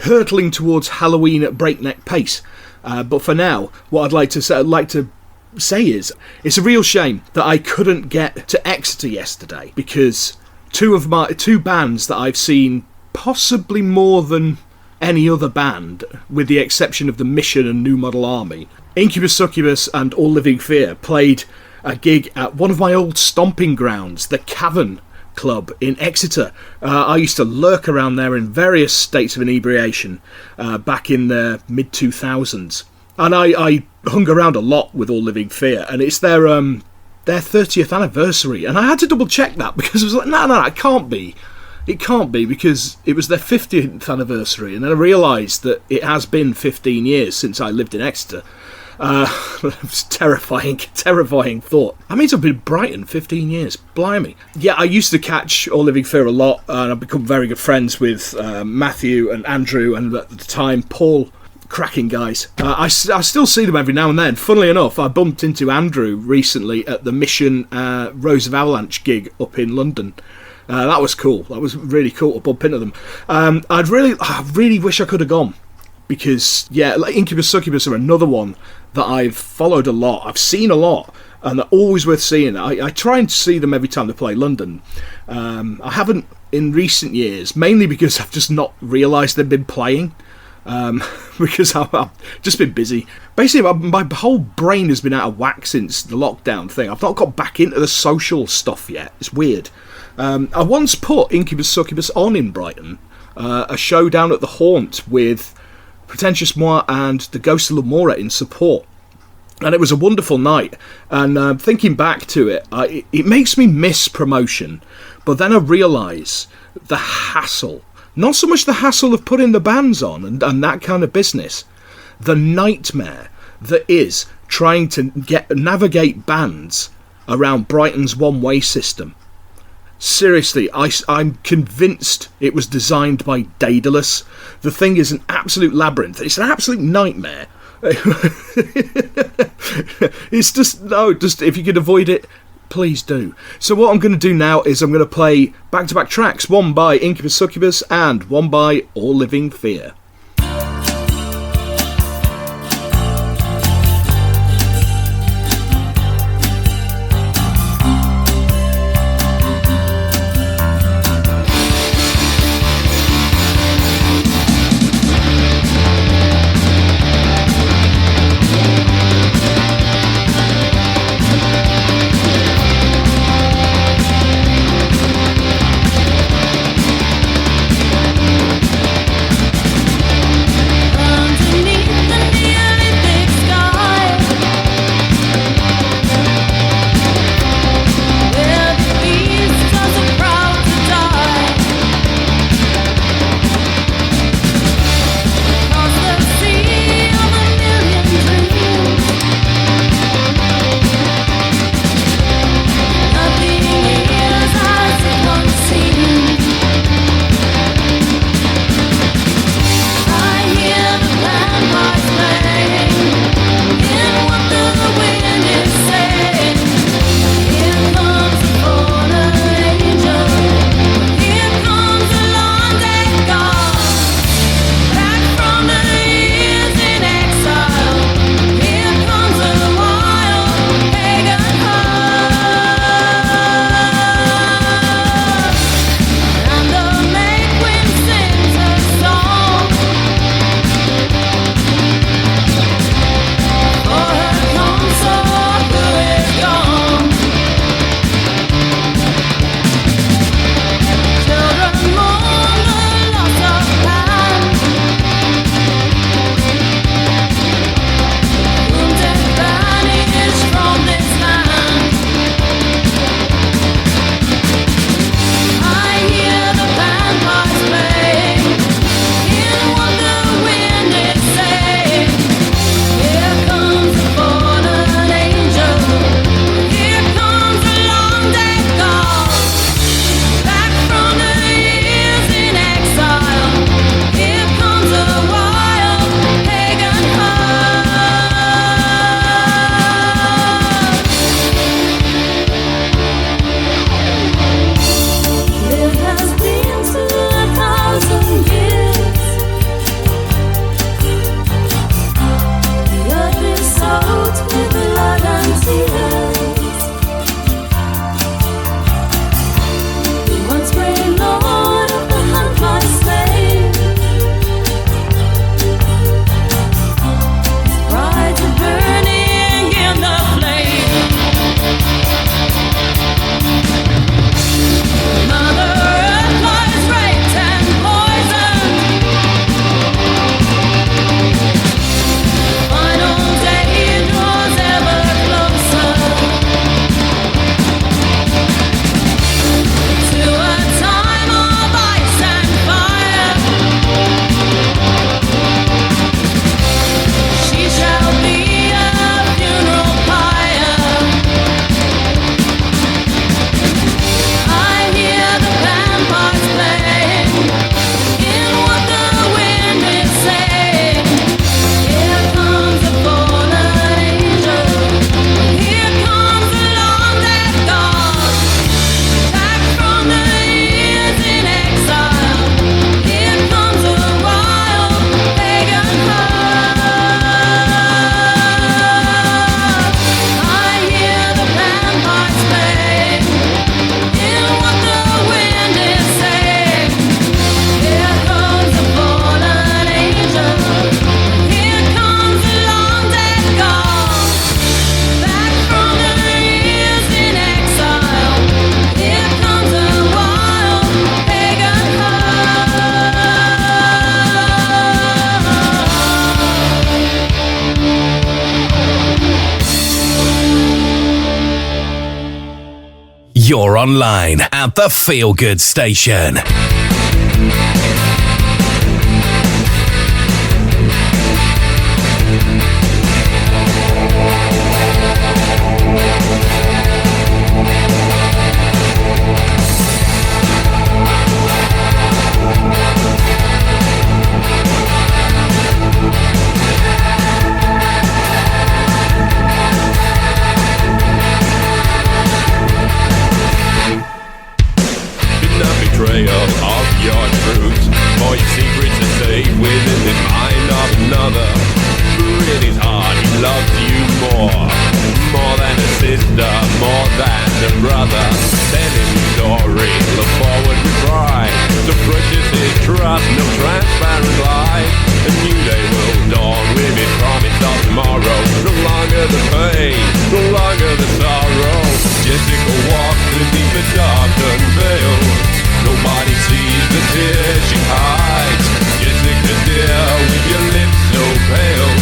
hurtling towards Halloween at breakneck pace. But for now, what I'd like to say is, it's a real shame that I couldn't get to Exeter yesterday, because two bands that I've seen possibly more than any other band, with the exception of The Mission and New Model Army, Incubus Succubus and All Living Fear, played a gig at one of my old stomping grounds, the Cavern Club in Exeter. I used to lurk around there in various states of inebriation back in the mid-2000s. And I hung around a lot with All Living Fear, and it's their 30th anniversary. And I had to double check that, because I was like, no, it can't be. It can't be, because it was their 50th anniversary, and then I realised that it has been 15 years since I lived in Exeter. It was terrifying thought. That means I've been in Brighton 15 years. Blimey. Yeah, I used to catch All Living Fear a lot, and I've become very good friends with Matthew and Andrew, and at the time Paul. Cracking guys. I still see them every now and then. Funnily enough, I bumped into Andrew recently at the Mission Rose of Avalanche gig up in London. That was cool. That was really cool to bump into them. I really wish I could have gone, because yeah, like Incubus Succubus are another one that I've followed a lot. I've seen a lot, and they're always worth seeing. I try and see them every time they play London. I haven't in recent years, mainly because I've just not realised they've been playing. Because I've just been busy. Basically, my whole brain has been out of whack since the lockdown thing. I've not got back into the social stuff yet. It's weird. I once put Incubus Succubus on in Brighton, a show down at the Haunt with Pretentious Moi and the Ghost of Lamora in support. And it was a wonderful night. And thinking back to it, it makes me miss promotion. But then I realise the hassle. Not so much the hassle of putting the bands on and that kind of business. The nightmare that is trying to navigate bands around Brighton's one-way system. Seriously, I'm convinced it was designed by Daedalus. The thing is an absolute labyrinth. It's an absolute nightmare. It's just if you could avoid it, please do. So what I'm going to do now is I'm going to play back-to-back tracks, one by Incubus Succubus and one by All Living Fear. You're online at the Feelgood Station. Of your truth, for your secrets are safe within the mind of another. Who in his heart he loves you more than a sister, more than a brother. Telling the story, look forward with pride. So precious is trust, no transparent lie. A new day will dawn with its promise of tomorrow. No longer the pain, no longer the sorrow. Jessica walks beneath the darkened veil. Nobody sees the tears she hides. Jessica dear, with your lips so pale.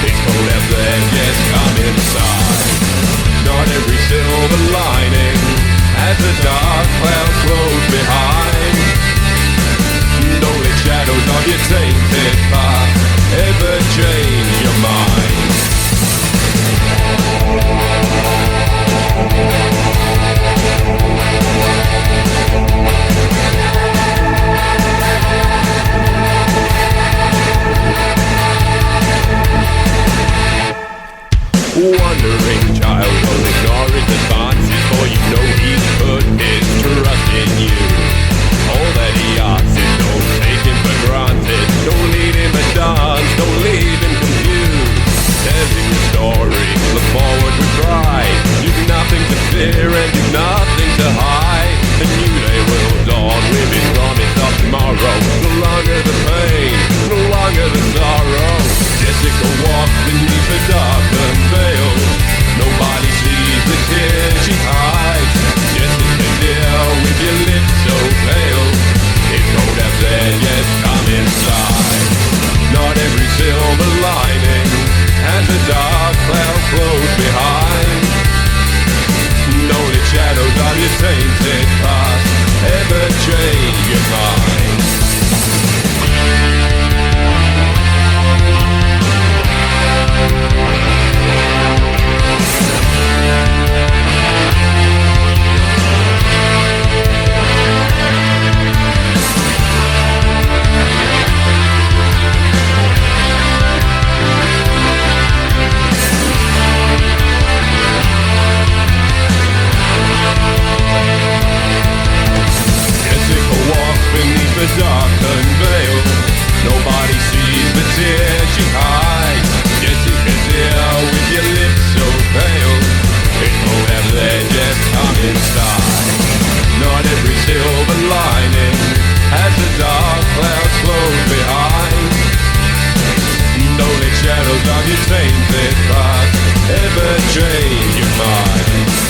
It's cold out there, just come inside. Not every silver lining has a dark cloud close behind. Don't let shadows of your tainted past ever change your mind. Wandering child, don't ignore his advances, for you know he's put his trust in you. All that he asks is don't take him for granted. Don't lead him a dance, don't leave him confused. Tell him your story, look forward with pride. You've nothing to fear and you've nothing to hide. A new day will dawn with his promise of tomorrow. No longer the pain, no longer the sorrow. Jessica walks beneath the darkened veil. Nobody sees the tears she hides. Jessica dear, with your lips so pale. It's cold out there, yes, come inside. Not every silver lining has a dark cloud close behind. Don't let shadows of your tainted past ever change your mind. The darkened veil. Nobody sees the tears she hides. Jessica dear, with your lips so pale. It's cold out there, just come inside. Not every silver lining has a dark cloud close behind. Don't let shadows of your tainted past ever change your mind.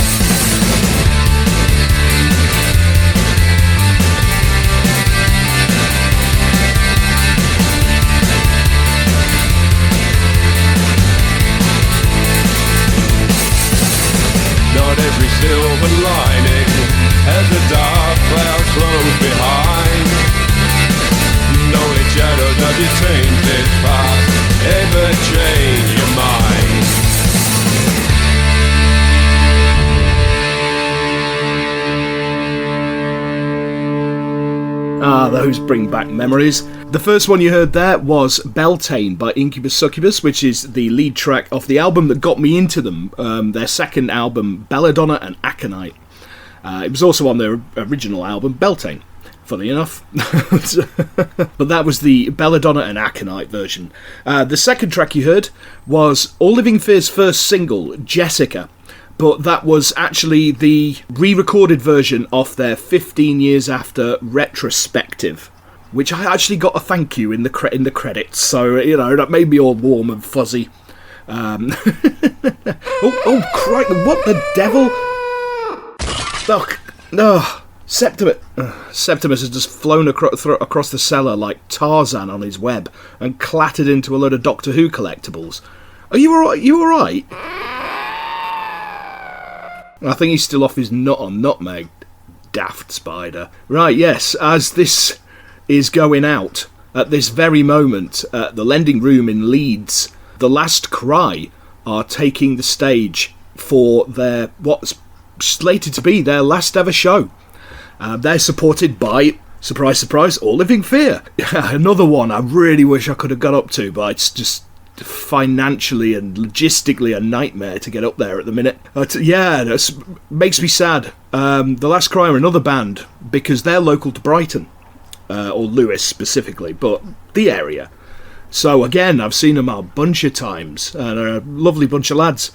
Not every silver lining has a dark cloud close behind. Don't let shadows of your tainted past ever change your mind. Those bring back memories. The first one you heard there was Beltane by Incubus Succubus, which is the lead track off the album that got me into them, their second album, Belladonna and Aconite. It was also on their original album, Beltane, funny enough. But that was the Belladonna and Aconite version. The second track you heard was All Living Fear's first single, Jessica. But that was actually the re-recorded version of their 15 years after retrospective, which I actually got a thank you in the credits. So, you know, that made me all warm and fuzzy. Oh, crikey, what the devil? Oh, Septimus has just flown across the cellar like Tarzan on his web and clattered into a load of Doctor Who collectibles. Are you alright? You alright? I think he's still off his nut on nutmeg. Daft Spider. Right, yes, as this is going out, at this very moment, at the Lending Room in Leeds, The Last Cry are taking the stage for their, what's slated to be their last ever show. They're supported by, surprise, surprise, All Living Fear. Another one I really wish I could have got up to, but it's just financially and logistically a nightmare to get up there at the minute. Yeah, that makes me sad. The Last Cry are another band because they're local to Brighton, or Lewis specifically, but the area. So again, I've seen them a bunch of times, and they're a lovely bunch of lads.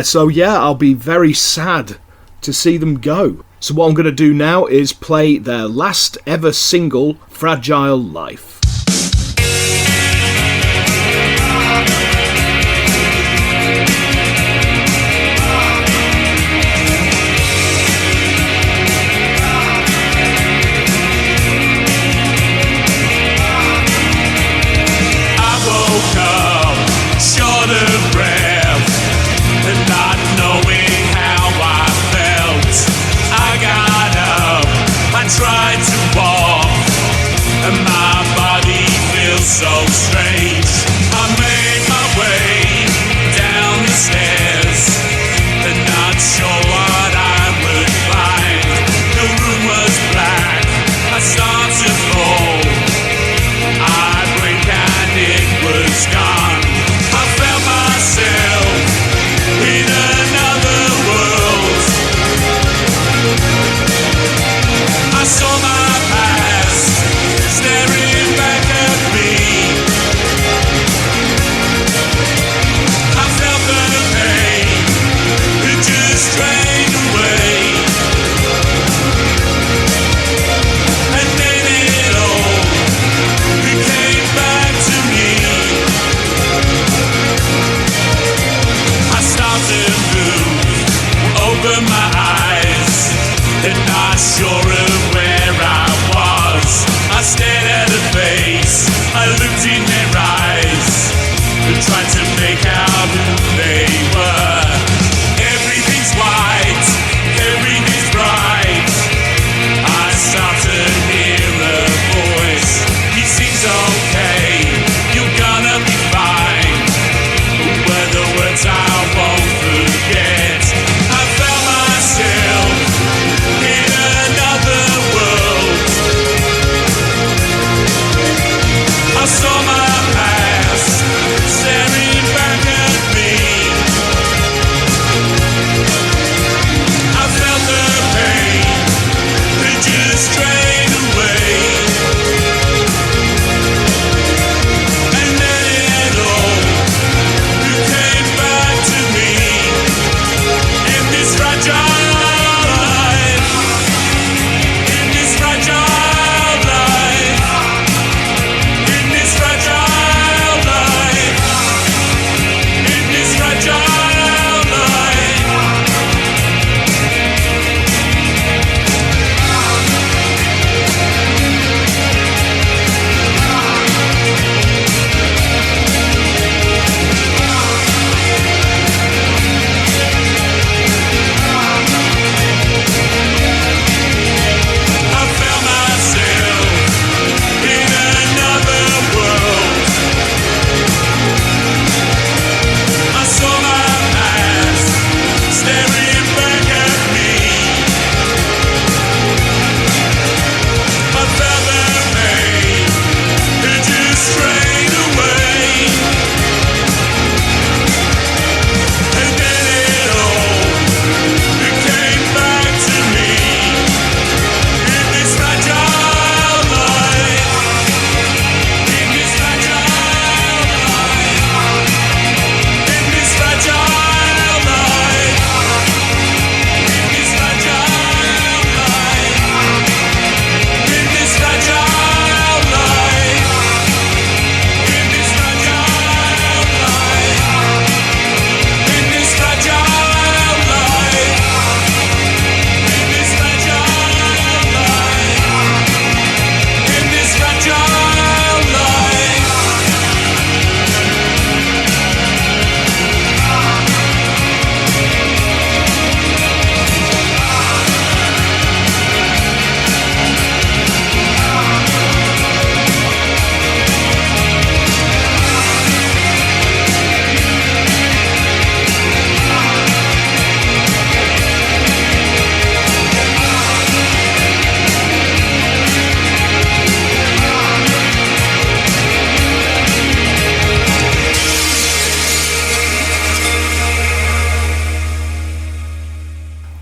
So yeah, I'll be very sad to see them go. So what I'm going to do now is play their last ever single, Fragile Life. Tried to walk, and my body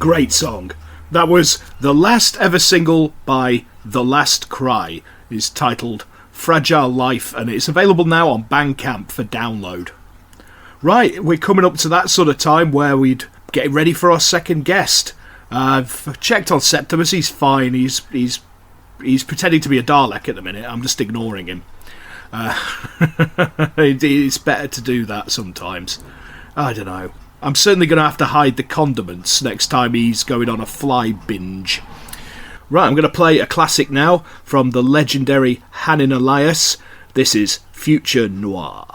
Great song. That was the last ever single by The Last Cry. It's titled Fragile Life, and it's available now on Bandcamp for download. Right, we're coming up to that sort of time where we'd get ready for our second guest. I've checked on Septimus. He's fine. He's pretending to be a Dalek at the minute. I'm just ignoring him. It's better to do that sometimes. I don't know. I'm certainly going to have to hide the condiments next time he's going on a fly binge. Right, I'm going to play a classic now from the legendary Hanin Elias. This is Future Noir.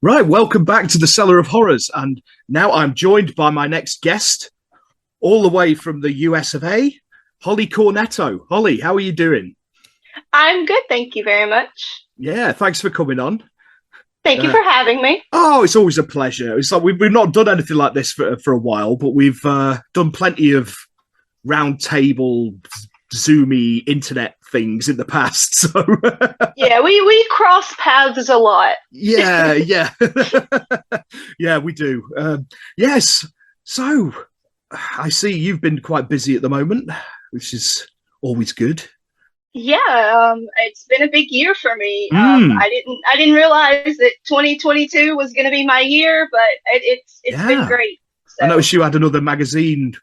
Right, welcome back to the Cellar of Horrors, and now I'm joined by my next guest, all the way from the US of A, Holley Cornetto. Holley, how are you doing? I'm good, thank you very much. Yeah, thanks for coming on. Thank you for having me. Oh, it's always a pleasure. It's like we've not done anything like this for a while, but we've done plenty of round table, Zoomy internet things in the past. So yeah, we cross paths a lot. yeah, yeah, we do. Yes. So I see you've been quite busy at the moment, which is always good. Yeah, it's been a big year for me. Mm. I didn't realize that 2022 was going to be my year, but it's been great. So. I noticed you had another magazine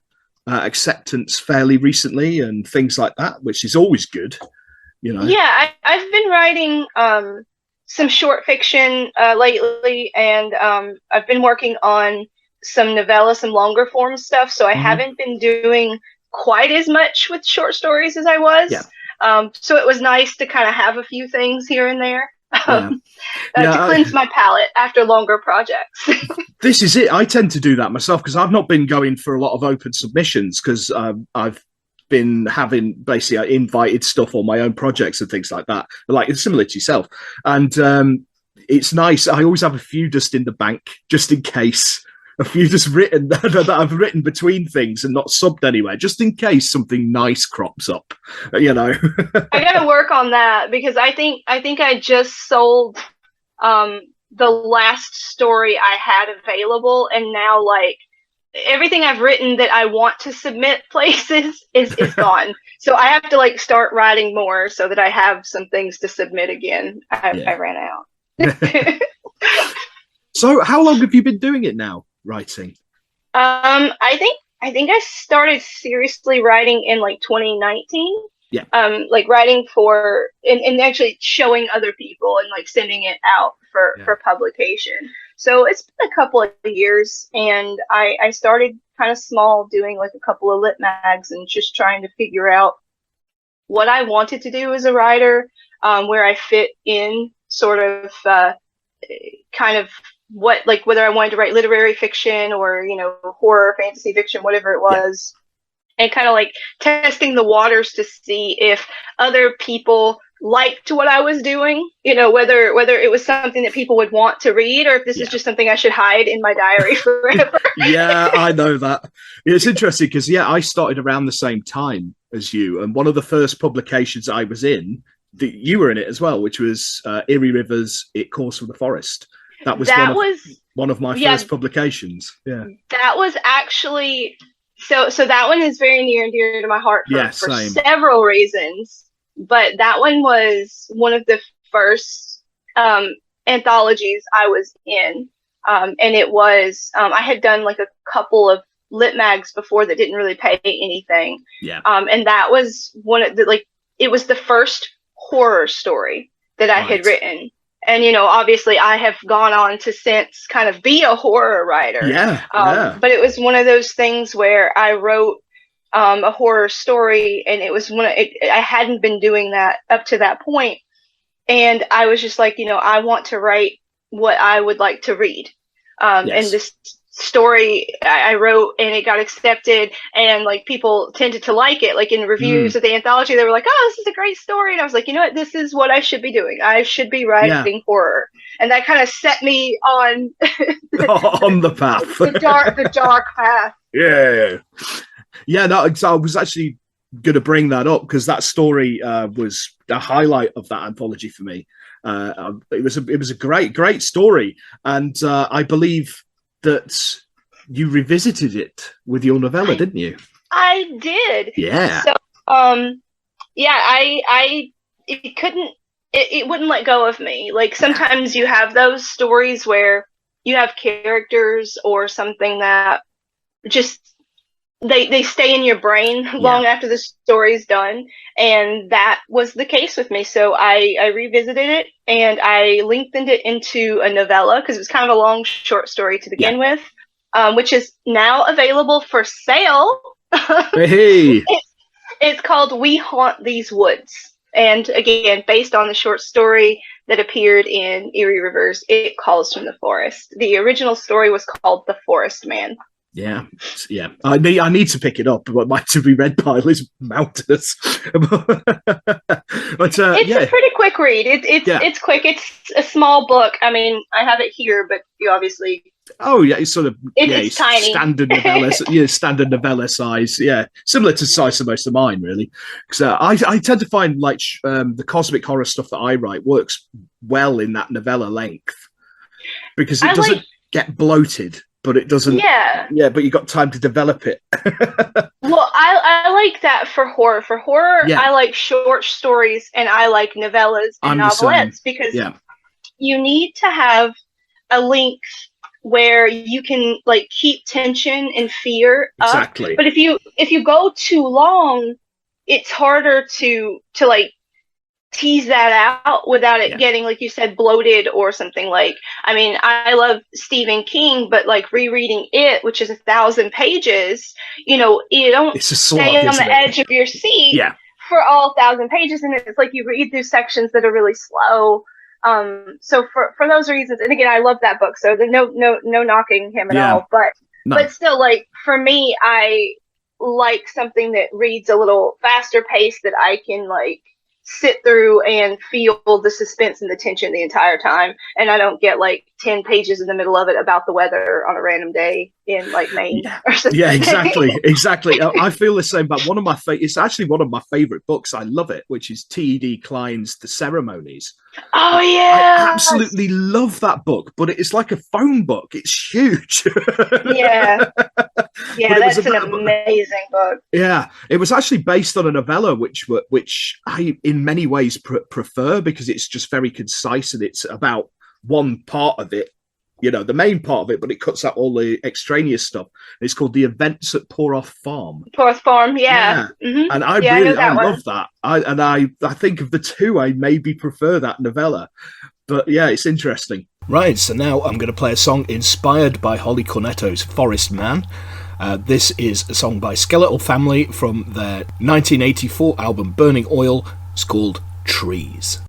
acceptance fairly recently and things like that, which is always good. You know. Yeah, I've been writing some short fiction lately, and I've been working on some novella, some longer form stuff. So I haven't been doing quite as much with short stories as I was. Yeah. So it was nice to kind of have a few things here and there to Yeah, cleanse my palate after longer projects. This is it. I tend to do that myself because I've not been going for a lot of open submissions because I've been having basically invited stuff on my own projects and things like that. Like it's similar to yourself. And it's nice. I always have a few just in the bank just in case. A few just written that I've written between things and not subbed anywhere, just in case something nice crops up, you know. I got to work on that because I think I just sold the last story I had available, and now like everything I've written that I want to submit places is gone. So I have to like start writing more so that I have some things to submit again. I ran out. So how long have you been doing it now? Writing? I think I started seriously writing in like 2019. Yeah. Like writing for and actually showing other people and like sending it out for publication. So it's been a couple of years, and I started kind of small, doing like a couple of lit mags and just trying to figure out what I wanted to do as a writer, where I fit in sort of kind of what, like whether I wanted to write literary fiction or, you know, horror, fantasy fiction, whatever it was, and kind of like testing the waters to see if other people liked what I was doing, you know, whether it was something that people would want to read or if this is just something I should hide in my diary forever. Yeah, I know that. It's interesting because, I started around the same time as you. And one of the first publications I was in, you were in it as well, which was Erie Rivers, It Calls from the Forest. That was one of my first publications. Yeah. That was actually, so that one is very near and dear to my heart for several reasons. But that one was one of the first anthologies I was in. And it was, I had done like a couple of lit mags before that didn't really pay anything. Yeah. And that was one of the, like, it was the first horror story that I had written. And, you know, obviously I have gone on to since kind of be a horror writer. Yeah. But it was one of those things where I wrote a horror story, and it was I hadn't been doing that up to that point. And I was just like, you know, I want to write what I would like to read. And this story I wrote, and it got accepted, and like people tended to like it. Like in reviews of the anthology, they were like, "Oh, this is a great story." And I was like, you know what, this is what I should be doing. I should be writing horror. And that kind of set me on on the path, the dark path. Yeah. No, I was actually going to bring that up because that story was a highlight of that anthology for me. It was a great story, and I believe that you revisited it with your novella, didn't you? I did. Yeah. So, it wouldn't let go of me. Like sometimes you have those stories where you have characters or something that just they stay in your brain long after the story's done, and that was the case with me. So I revisited it, and I lengthened it into a novella because it was kind of a long short story to begin with, which is now available for sale. Hey. It's called We Haunt These Woods, and again based on the short story that appeared in Erie Rivers, It Calls from the Forest. The original story was called The Forest Man. Yeah. I need to pick it up, but my to be read pile is mountainous. But it's a pretty quick read. It's quick. It's a small book. I mean, I have it here, but you obviously Oh yeah, it's sort of it's tiny, standard novella size. Yeah, similar to the size of most of mine, really. Because I tend to find like the cosmic horror stuff that I write works well in that novella length because it doesn't get bloated, but it doesn't. Yeah, but you got time to develop it. Well, I like that for horror. For horror, I like short stories and I like novellas and novelettes because you need to have a length where you can like keep tension and fear up. Exactly. But if you go too long, it's harder to like tease that out without it getting, like you said, bloated or something. Like, I mean, I love Stephen King, but like rereading it, which is 1,000 pages, you don't stay on the edge of your seat for all 1,000 pages, and it's like you read through sections that are really slow. So for those reasons, and again, I love that book, so there's no knocking him at all, but still, like, for me, I like something that reads a little faster paced that I can like sit through and feel the suspense and the tension the entire time, and I don't get like 10 pages in the middle of it about the weather on a random day in like Maine or something. Yeah, exactly. I feel the same about one of my it's actually one of my favorite books. I love it, which is T.E.D. Klein's The Ceremonies. Oh yeah, I absolutely love that book, but it's like a phone book. It's huge. Yeah, that's an amazing book. Yeah, it was actually based on a novella, which I in many ways prefer because it's just very concise and it's about one part of it, the main part of it, but it cuts out all the extraneous stuff. It's called The Events at Pooroff Farm. Pooroff Farm, yeah. Mm-hmm. And I love that. I think of the two, I maybe prefer that novella. But yeah, it's interesting. Right, so now I'm going to play a song inspired by Holley Cornetto's Forest Man. This is a song by Skeletal Family from their 1984 album Burning Oil. It's called Trees.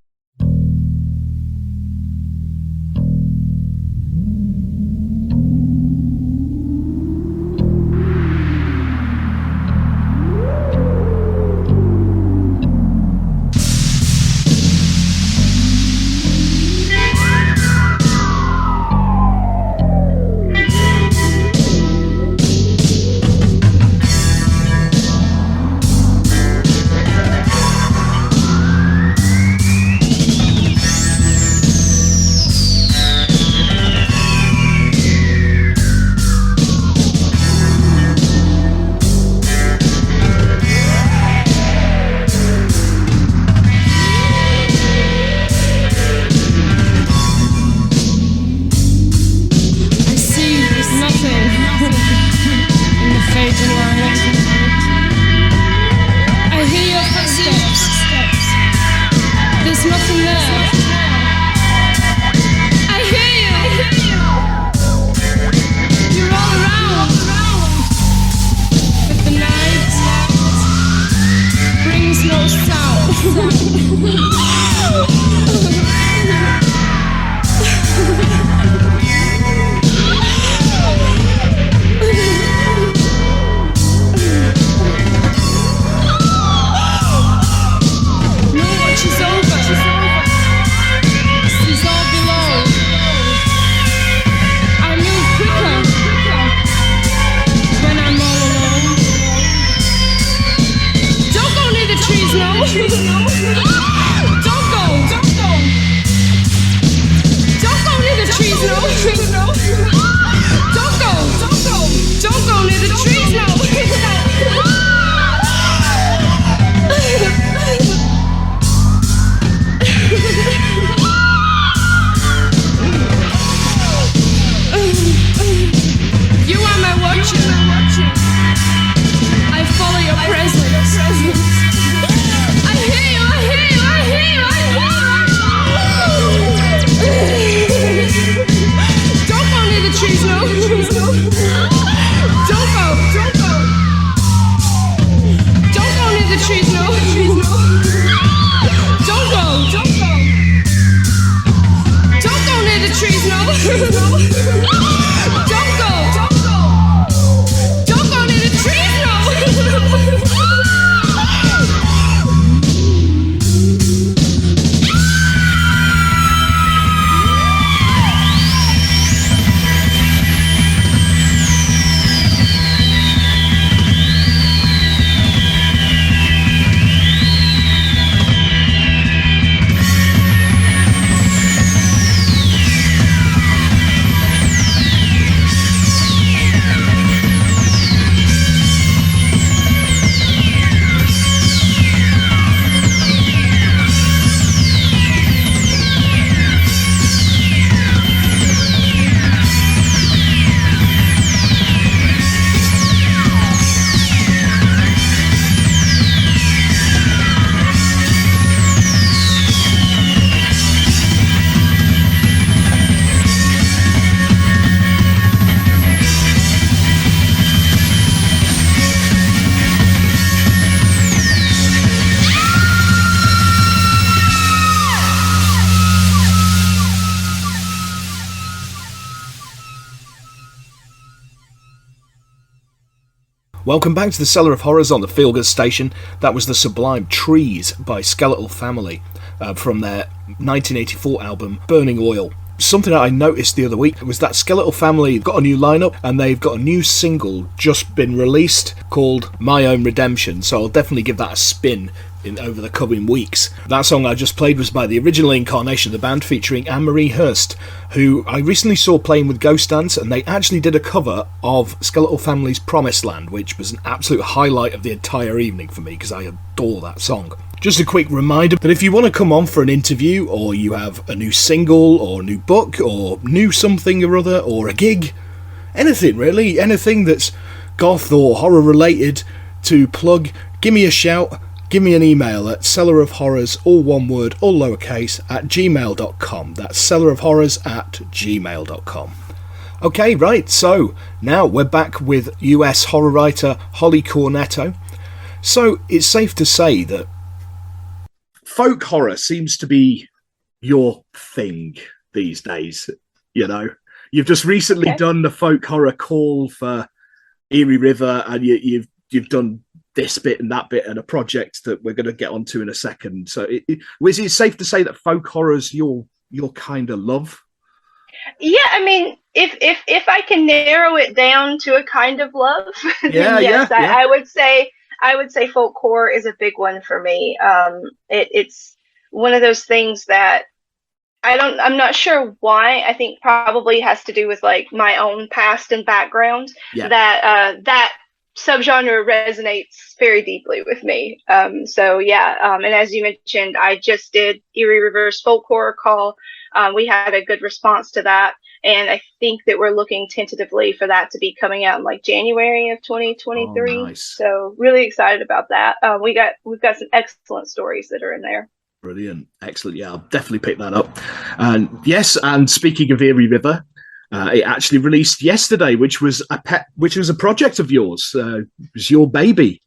Don't go. Welcome back to the Cellar of Horrors on the Feelgood station. That was the sublime Trees by Skeletal Family from their 1984 album Burning Oil. Something that I noticed the other week was that Skeletal Family got a new lineup and they've got a new single just been released called My Own Redemption, so I'll definitely give that a spin over the coming weeks. That song I just played was by the original incarnation of the band, featuring Anne-Marie Hurst, who I recently saw playing with Ghost Dance, and they actually did a cover of Skeletal Family's Promised Land, which was an absolute highlight of the entire evening for me because I adore that song. Just a quick reminder that if you want to come on for an interview, or you have a new single or a new book or new something or other, or a gig, anything really, anything that's goth or horror related to plug, give me a shout. Give me an email at cellarofhorrors, all one word, all lowercase, at gmail.com. That's cellarofhorrors@gmail.com. Okay, right, so now we're back with US horror writer Holley Cornetto. So it's safe to say that folk horror seems to be your thing these days, you know. You've just recently done the folk horror call for Erie River, and you've done this bit and that bit and a project that we're going to get onto in a second. So is it safe to say that folk horror's your kind of love? Yeah, I mean, if I can narrow it down to a kind of love, then yes, I would say folk horror is a big one for me. It's one of those things that I'm not sure why. I think probably has to do with like my own past and background, that subgenre resonates very deeply with me. And as you mentioned, I just did Erie River's folk horror call. We had a good response to that, and I think that we're looking tentatively for that to be coming out in like January of 2023. Oh, nice. So really excited about that. We've got some excellent stories that are in there. Brilliant, excellent. Yeah, I'll definitely pick that up. And yes, and speaking of Erie River, it actually released yesterday, which was a project of yours. It was your baby.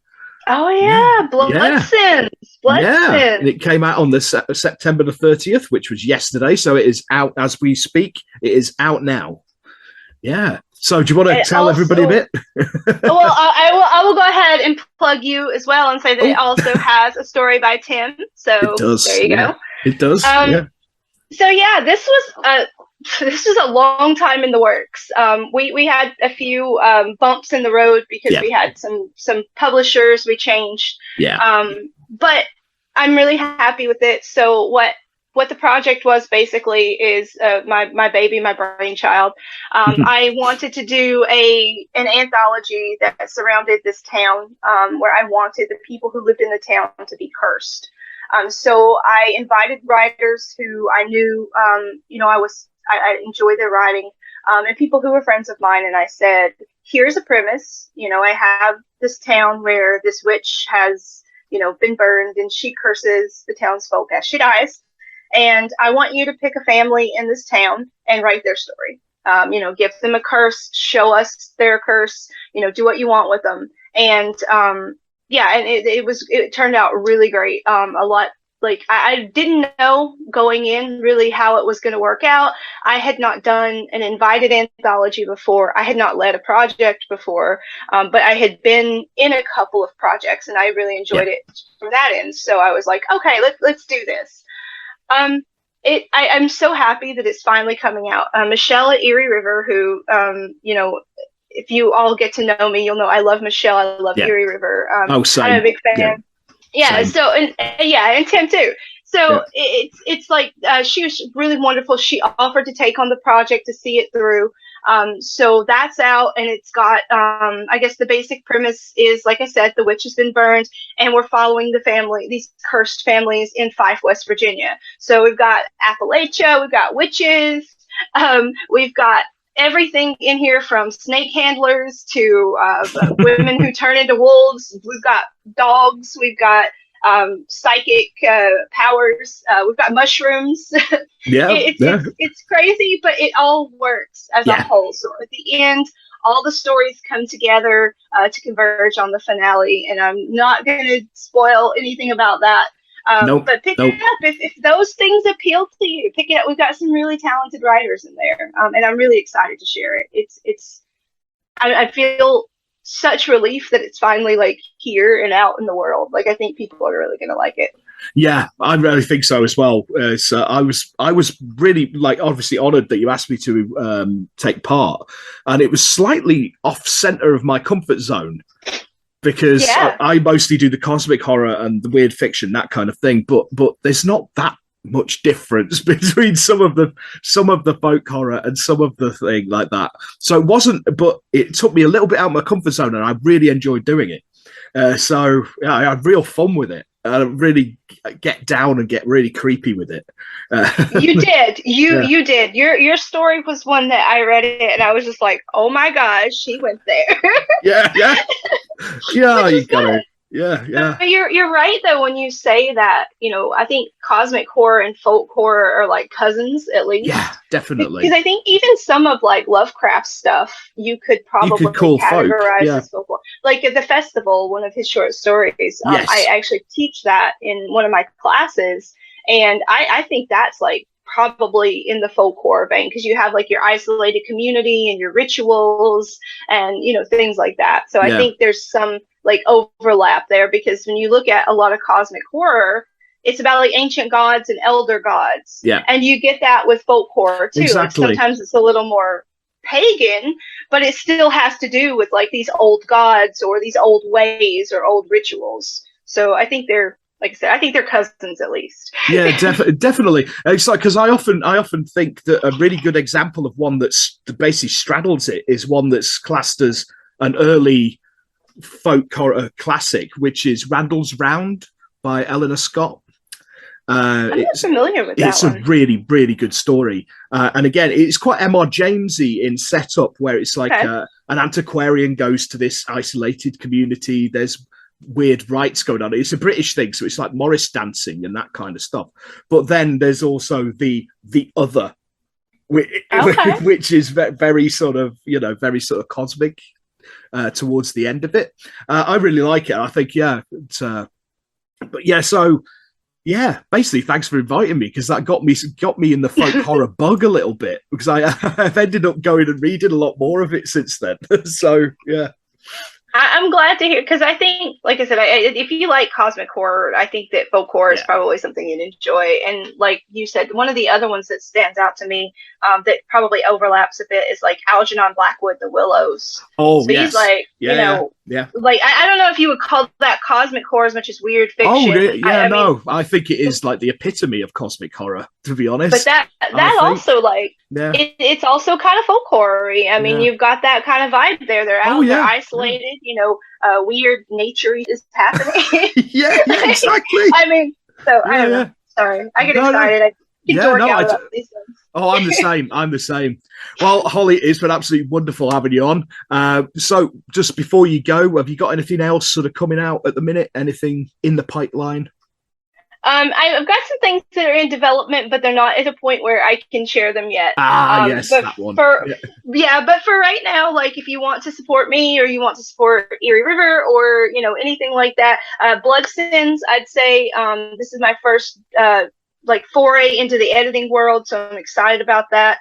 Oh yeah, Blood Sins. And it came out on the September the 30th, which was yesterday. So it is out as we speak. It is out now. Yeah. So do you want to tell everybody a bit? Well, I will go ahead and plug you as well and say that it also has a story by Tim. So it does. There you go. It does. So yeah, this was a long time in the works. We had a few bumps in the road because we had some publishers we changed. But I'm really happy with it. So what the project was basically is my baby, my brainchild. I wanted to do an anthology that surrounded this town, where I wanted the people who lived in the town to be cursed. So I invited writers who I knew, I enjoy their writing, and people who were friends of mine. And I said, here's a premise. I have this town where this witch has, been burned, and she curses the townsfolk as she dies. And I want you to pick a family in this town and write their story. Give them a curse, show us their curse, do what you want with them. And, it turned out really great. A lot, like I didn't know going in really how it was going to work out. I had not done an invited anthology before. I had not led a project before, but I had been in a couple of projects, and I really enjoyed it from that end. So I was like, okay, let's do this. I'm so happy that it's finally coming out. Michelle at Erie River, who, if you all get to know me, you'll know I love Michelle. I love Erie River. Same. I'm a big fan. Yeah. So, and Tim too. So it's like, she was really wonderful. She offered to take on the project to see it through. So that's out, and it's got, I guess the basic premise is, like I said, the witch has been burned, and we're following these cursed families in Fife, West Virginia. So we've got Appalachia, we've got witches, we've got everything in here from snake handlers to women who turn into wolves. We've got dogs, we've got psychic powers, we've got mushrooms. It's crazy, but it all works as a whole. So at the end, all the stories come together to converge on the finale, and I'm not going to spoil anything about that. But pick it up if those things appeal to you. Pick it up. We've got some really talented writers in there, and I'm really excited to share it. I feel such relief that it's finally like here and out in the world. Like, I think people are really going to like it. Yeah, I really think so as well. So I was really, like, obviously honoured that you asked me to take part, and it was slightly off centre of my comfort zone because I mostly do the cosmic horror and the weird fiction, that kind of thing. But there's not that much difference between some of the folk horror and some of the thing like that. So it wasn't, but it took me a little bit out of my comfort zone, and I really enjoyed doing it. So yeah, I had real fun with it. Really get down and get really creepy with it. You did. You did. Your story was one that I read it and I was just like, oh my gosh, she went there. yeah, you got it. Yeah. But you're right though when you say that. You know, I think cosmic horror and folk horror are like cousins at least. Yeah, definitely. Because I think even some of like Lovecraft stuff you could probably categorize as folk horror. Like at the festival, one of his short stories. I actually teach that in one of my classes, and I think that's like probably in the folk horror vein because you have like your isolated community and your rituals and things like that. So I think there's some like overlap there because when you look at a lot of cosmic horror, it's about like ancient gods and elder gods. Yeah. And you get that with folk horror too. Exactly. Sometimes it's a little more pagan, but it still has to do with like these old gods or these old ways or old rituals. So I think they're, like I said, I think they're cousins at least. Yeah, definitely. It's like, because I often think that a really good example of one that's basically straddles it is one that's classed as an early folk horror classic, which is Randall's Round by Eleanor Scott. I'm not familiar with that. It's a really, really good story. And again, it's quite M.R. Jamesy in setup, where it's like an antiquarian goes to this isolated community. There's weird rites going on. It's a British thing, so it's like Morris dancing and that kind of stuff. But then there's also the other, which is very sort of cosmic towards the end of it. I really like it. I think basically thanks for inviting me, because that got me in the folk horror bug a little bit, because I've ended up going and reading a lot more of it since then. So yeah. I'm glad to hear, because I think, like I said, if you like cosmic horror, I think that folk horror is probably something you'd enjoy. And like you said, one of the other ones that stands out to me that probably overlaps a bit is like Algernon Blackwood, The Willows. Oh, so he's like, like I don't know if you would call that cosmic horror as much as weird fiction. Oh, really? I think it is like the epitome of cosmic horror, to be honest. But that also like it's also kind of folk horror-y. I mean, you've got that kind of vibe there. They're out, they're isolated. Weird nature is happening. yeah, exactly. I mean, so I don't know. Sorry, I get excited. I get dork out about these things. Oh, I'm the same. Well, Holley, it's been absolutely wonderful having you on. So just before you go, have you got anything else sort of coming out at the minute? Anything in the pipeline? I've got some things that are in development, but they're not at a point where I can share them yet. Yes, that one. But for right now, like if you want to support me or you want to support Erie River or anything like that, Blood Sins, I'd say this is my first foray into the editing world, so I'm excited about that.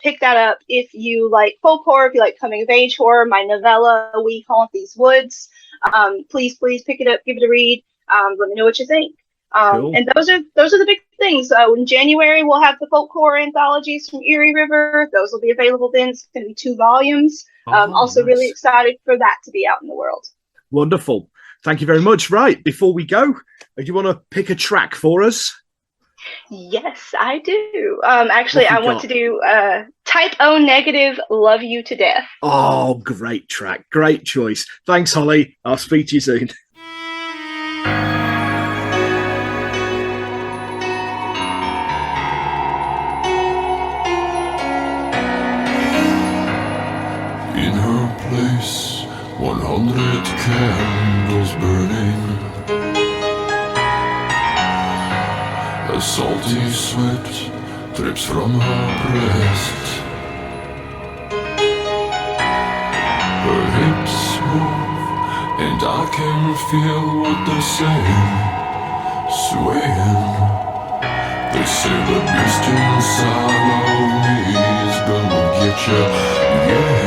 Pick that up if you like folk horror, if you like coming of age horror. My novella, We Haunt These Woods. Please pick it up, give it a read. Let me know what you think. Cool. And those are the big things. In January, we'll have the folk horror anthologies from Erie River. Those will be available then. It's going to be 2 volumes. Also really excited for that to be out in the world. Wonderful. Thank you very much. Right, before we go, do you want to pick a track for us? Yes, I do. Actually, I want to do Type O Negative, Love You to Death. Oh, great track. Great choice. Thanks, Holley. I'll speak to you soon. In her place, 100 candles burning. A salty sweat drips from her breast. Her hips move, and I can feel what they're saying, swaying. They say the beast inside of me is gonna get ya, yeah.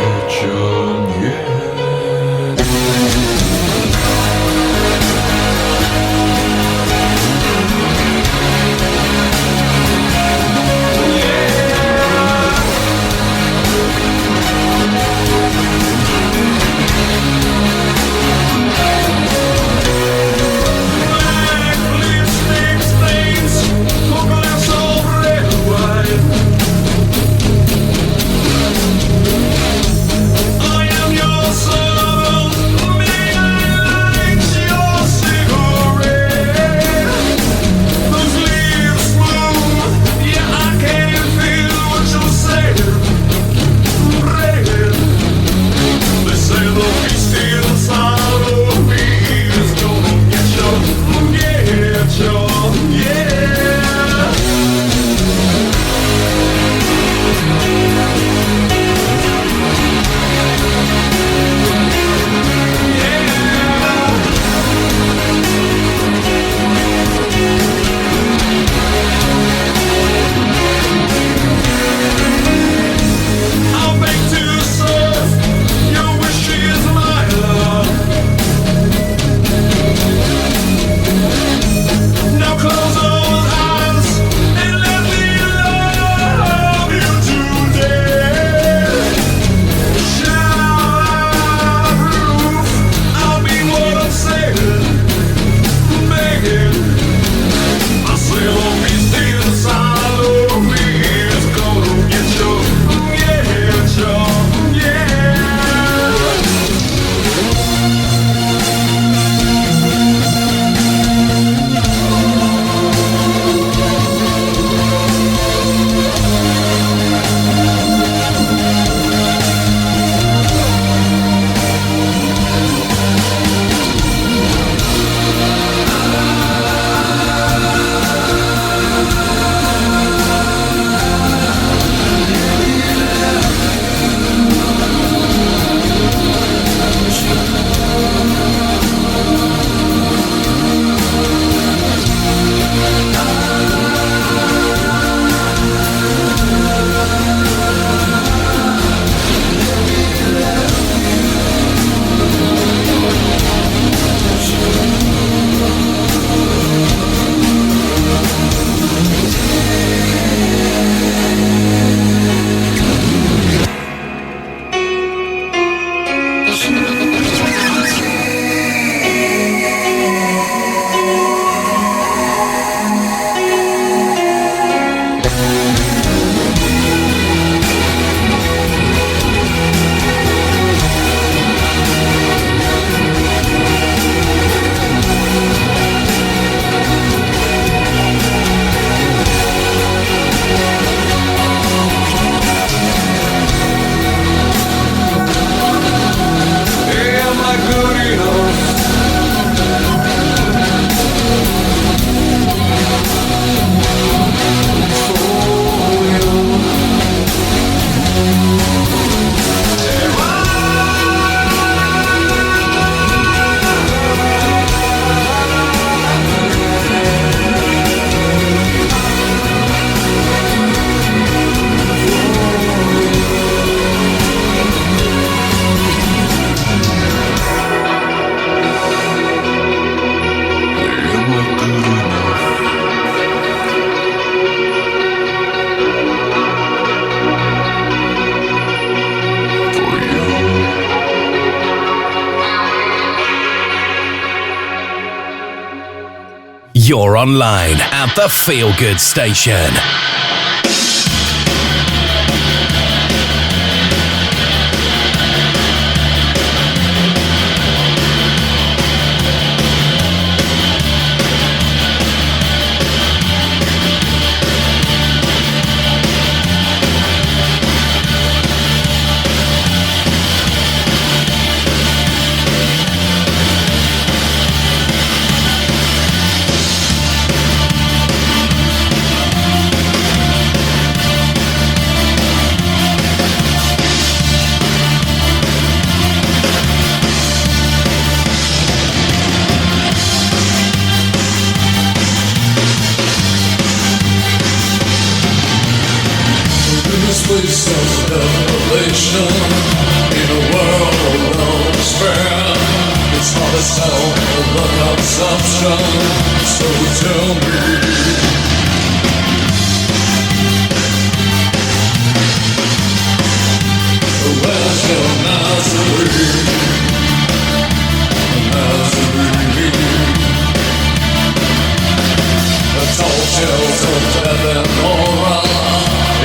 You're online at the Feelgood Station. Place of revelation in a world of despair. It's hard to tell the consumption, so tell me, where's your Nazarene? Nazarene. The tall tales of death and horror.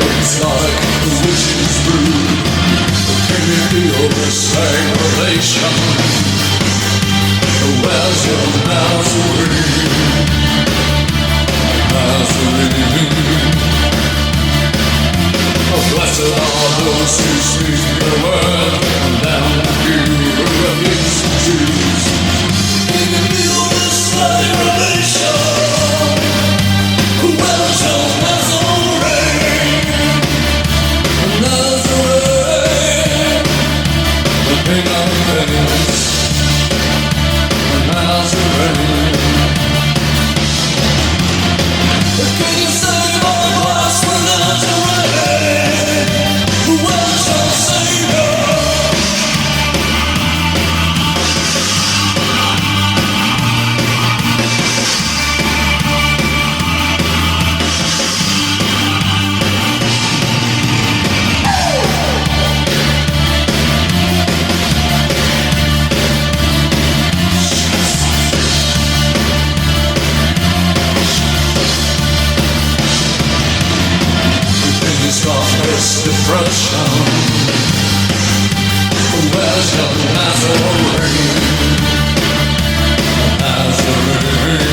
It's like the witch's brew. Can you feel the same relation? Where's your Nazarene? Nazarene. Oh, blessed are those who speak the word, and then you refuse to choose. Can you feel the same relation? Where's your Nazarene? Nazarene, the King of Kings, Nazarene. Can you save all of us for Nazarene? Where's your Savior? This depression. Where's your Nazarene? Nazarene.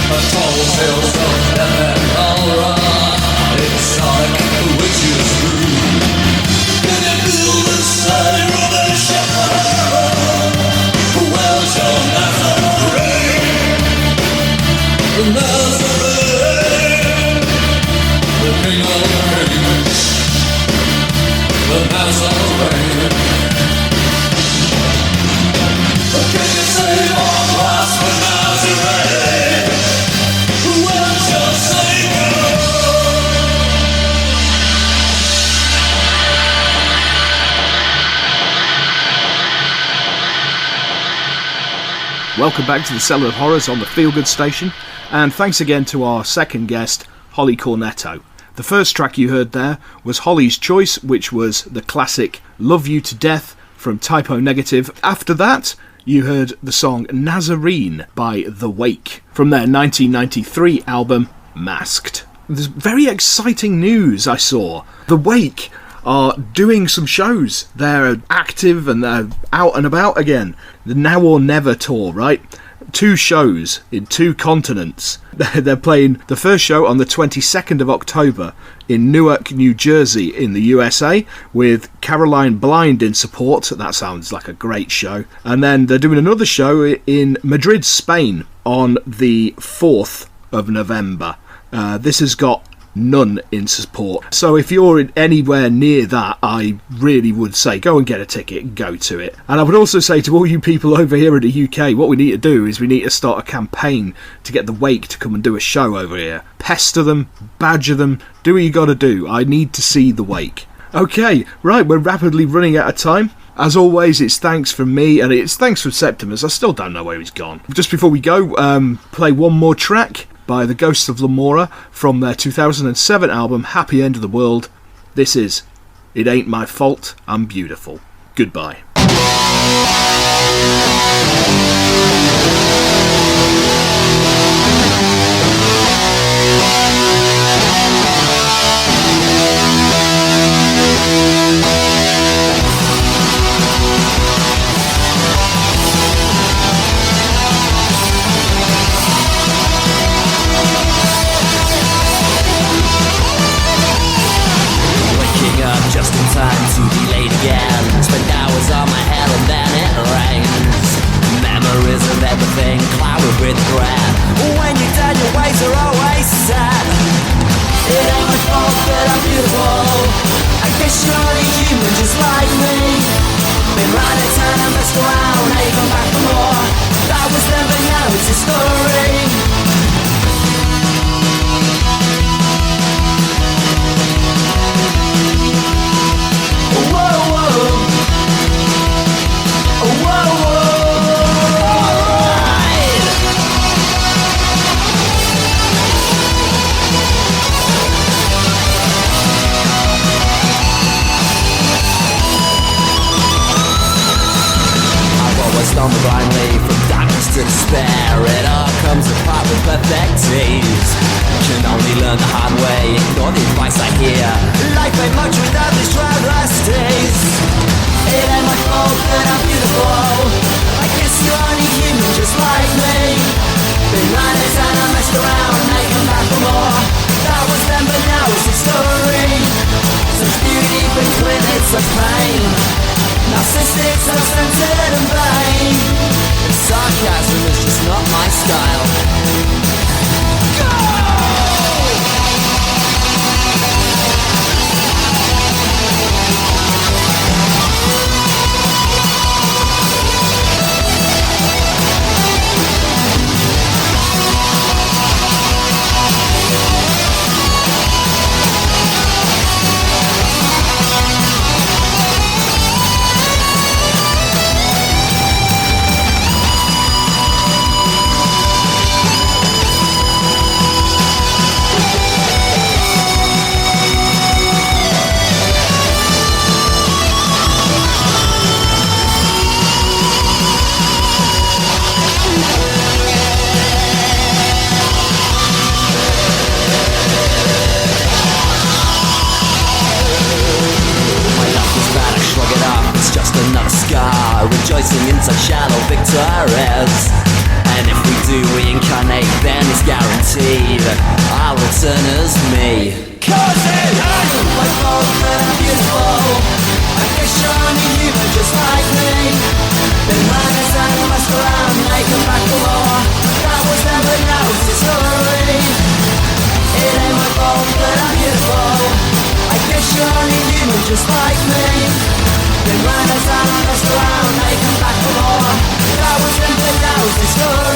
A tall tales of death and horror. It's like the witch's brew. Can you feel the same relation? Where's your Nazarene? Nazarene. The King of Kings, the Nazarene. Can you save all lost for Nazarene? Where's your Savior? Welcome back to the Cellar of Horrors on the Feelgood Station, and thanks again to our second guest, Holley Cornetto. The first track you heard there was Holley's choice, which was the classic Love You to Death from Typo Negative. After that, you heard the song Nazarene by The Wake from their 1993 album Masked. There's very exciting news I saw. The Wake are doing some shows. They're active and they're out and about again. The Now or Never tour, right? 2 shows in 2 continents. They're playing the first show on the 22nd of October in Newark, New Jersey in the USA with Caroline Blind in support. That sounds like a great show. And then they're doing another show in Madrid, Spain on the 4th of November. This has got none in support. So if you're anywhere near that, I really would say go and get a ticket and go to it. And I would also say to all you people over here in the UK, what we need to do is we need to start a campaign to get the Wake to come and do a show over here. Pester them, badger them, do what you got to do. I need to see the Wake. Okay, right, we're rapidly running out of time. As always, it's thanks from me, and it's thanks from Septimus. I still don't know where he's gone. Just before we go, play one more track by the Ghosts of Lamora from their 2007 album Happy End of the World. This is It Ain't My Fault, I'm Beautiful. Goodbye. regret. When you're dead, your ways are always sad. It ain't my fault that I'm beautiful. I guess you're only human just like me. Been round and town and messed around, now you come back for more. That was then, but now it's a story. Whoa, whoa. Whoa, whoa. Stumble blindly from darkness to despair. It all comes apart with perfecties. Can only learn the hard way, ignore the advice I hear. Life ain't much without these travesties. It ain't my fault that I'm beautiful. I guess you're only human just like me. Been running and I messed around, now you come back for more. That was then, but now it's a story. Such beauty brings with it such pain. Narcissistic, self-centered and vain. And sarcasm is just not my style. Go! Rejoicing in such shallow victories. And if we do reincarnate, then it's guaranteed I'll return as me. Cause it ain't my fault that I'm beautiful. I guess you're only human just like me. Been runners and messed around, they come back for more. That was never now, it's a story. It ain't my fault that I'm beautiful. I guess you're only human just like me. Been runners and messed around, they come back for more. That was never now, it's a story.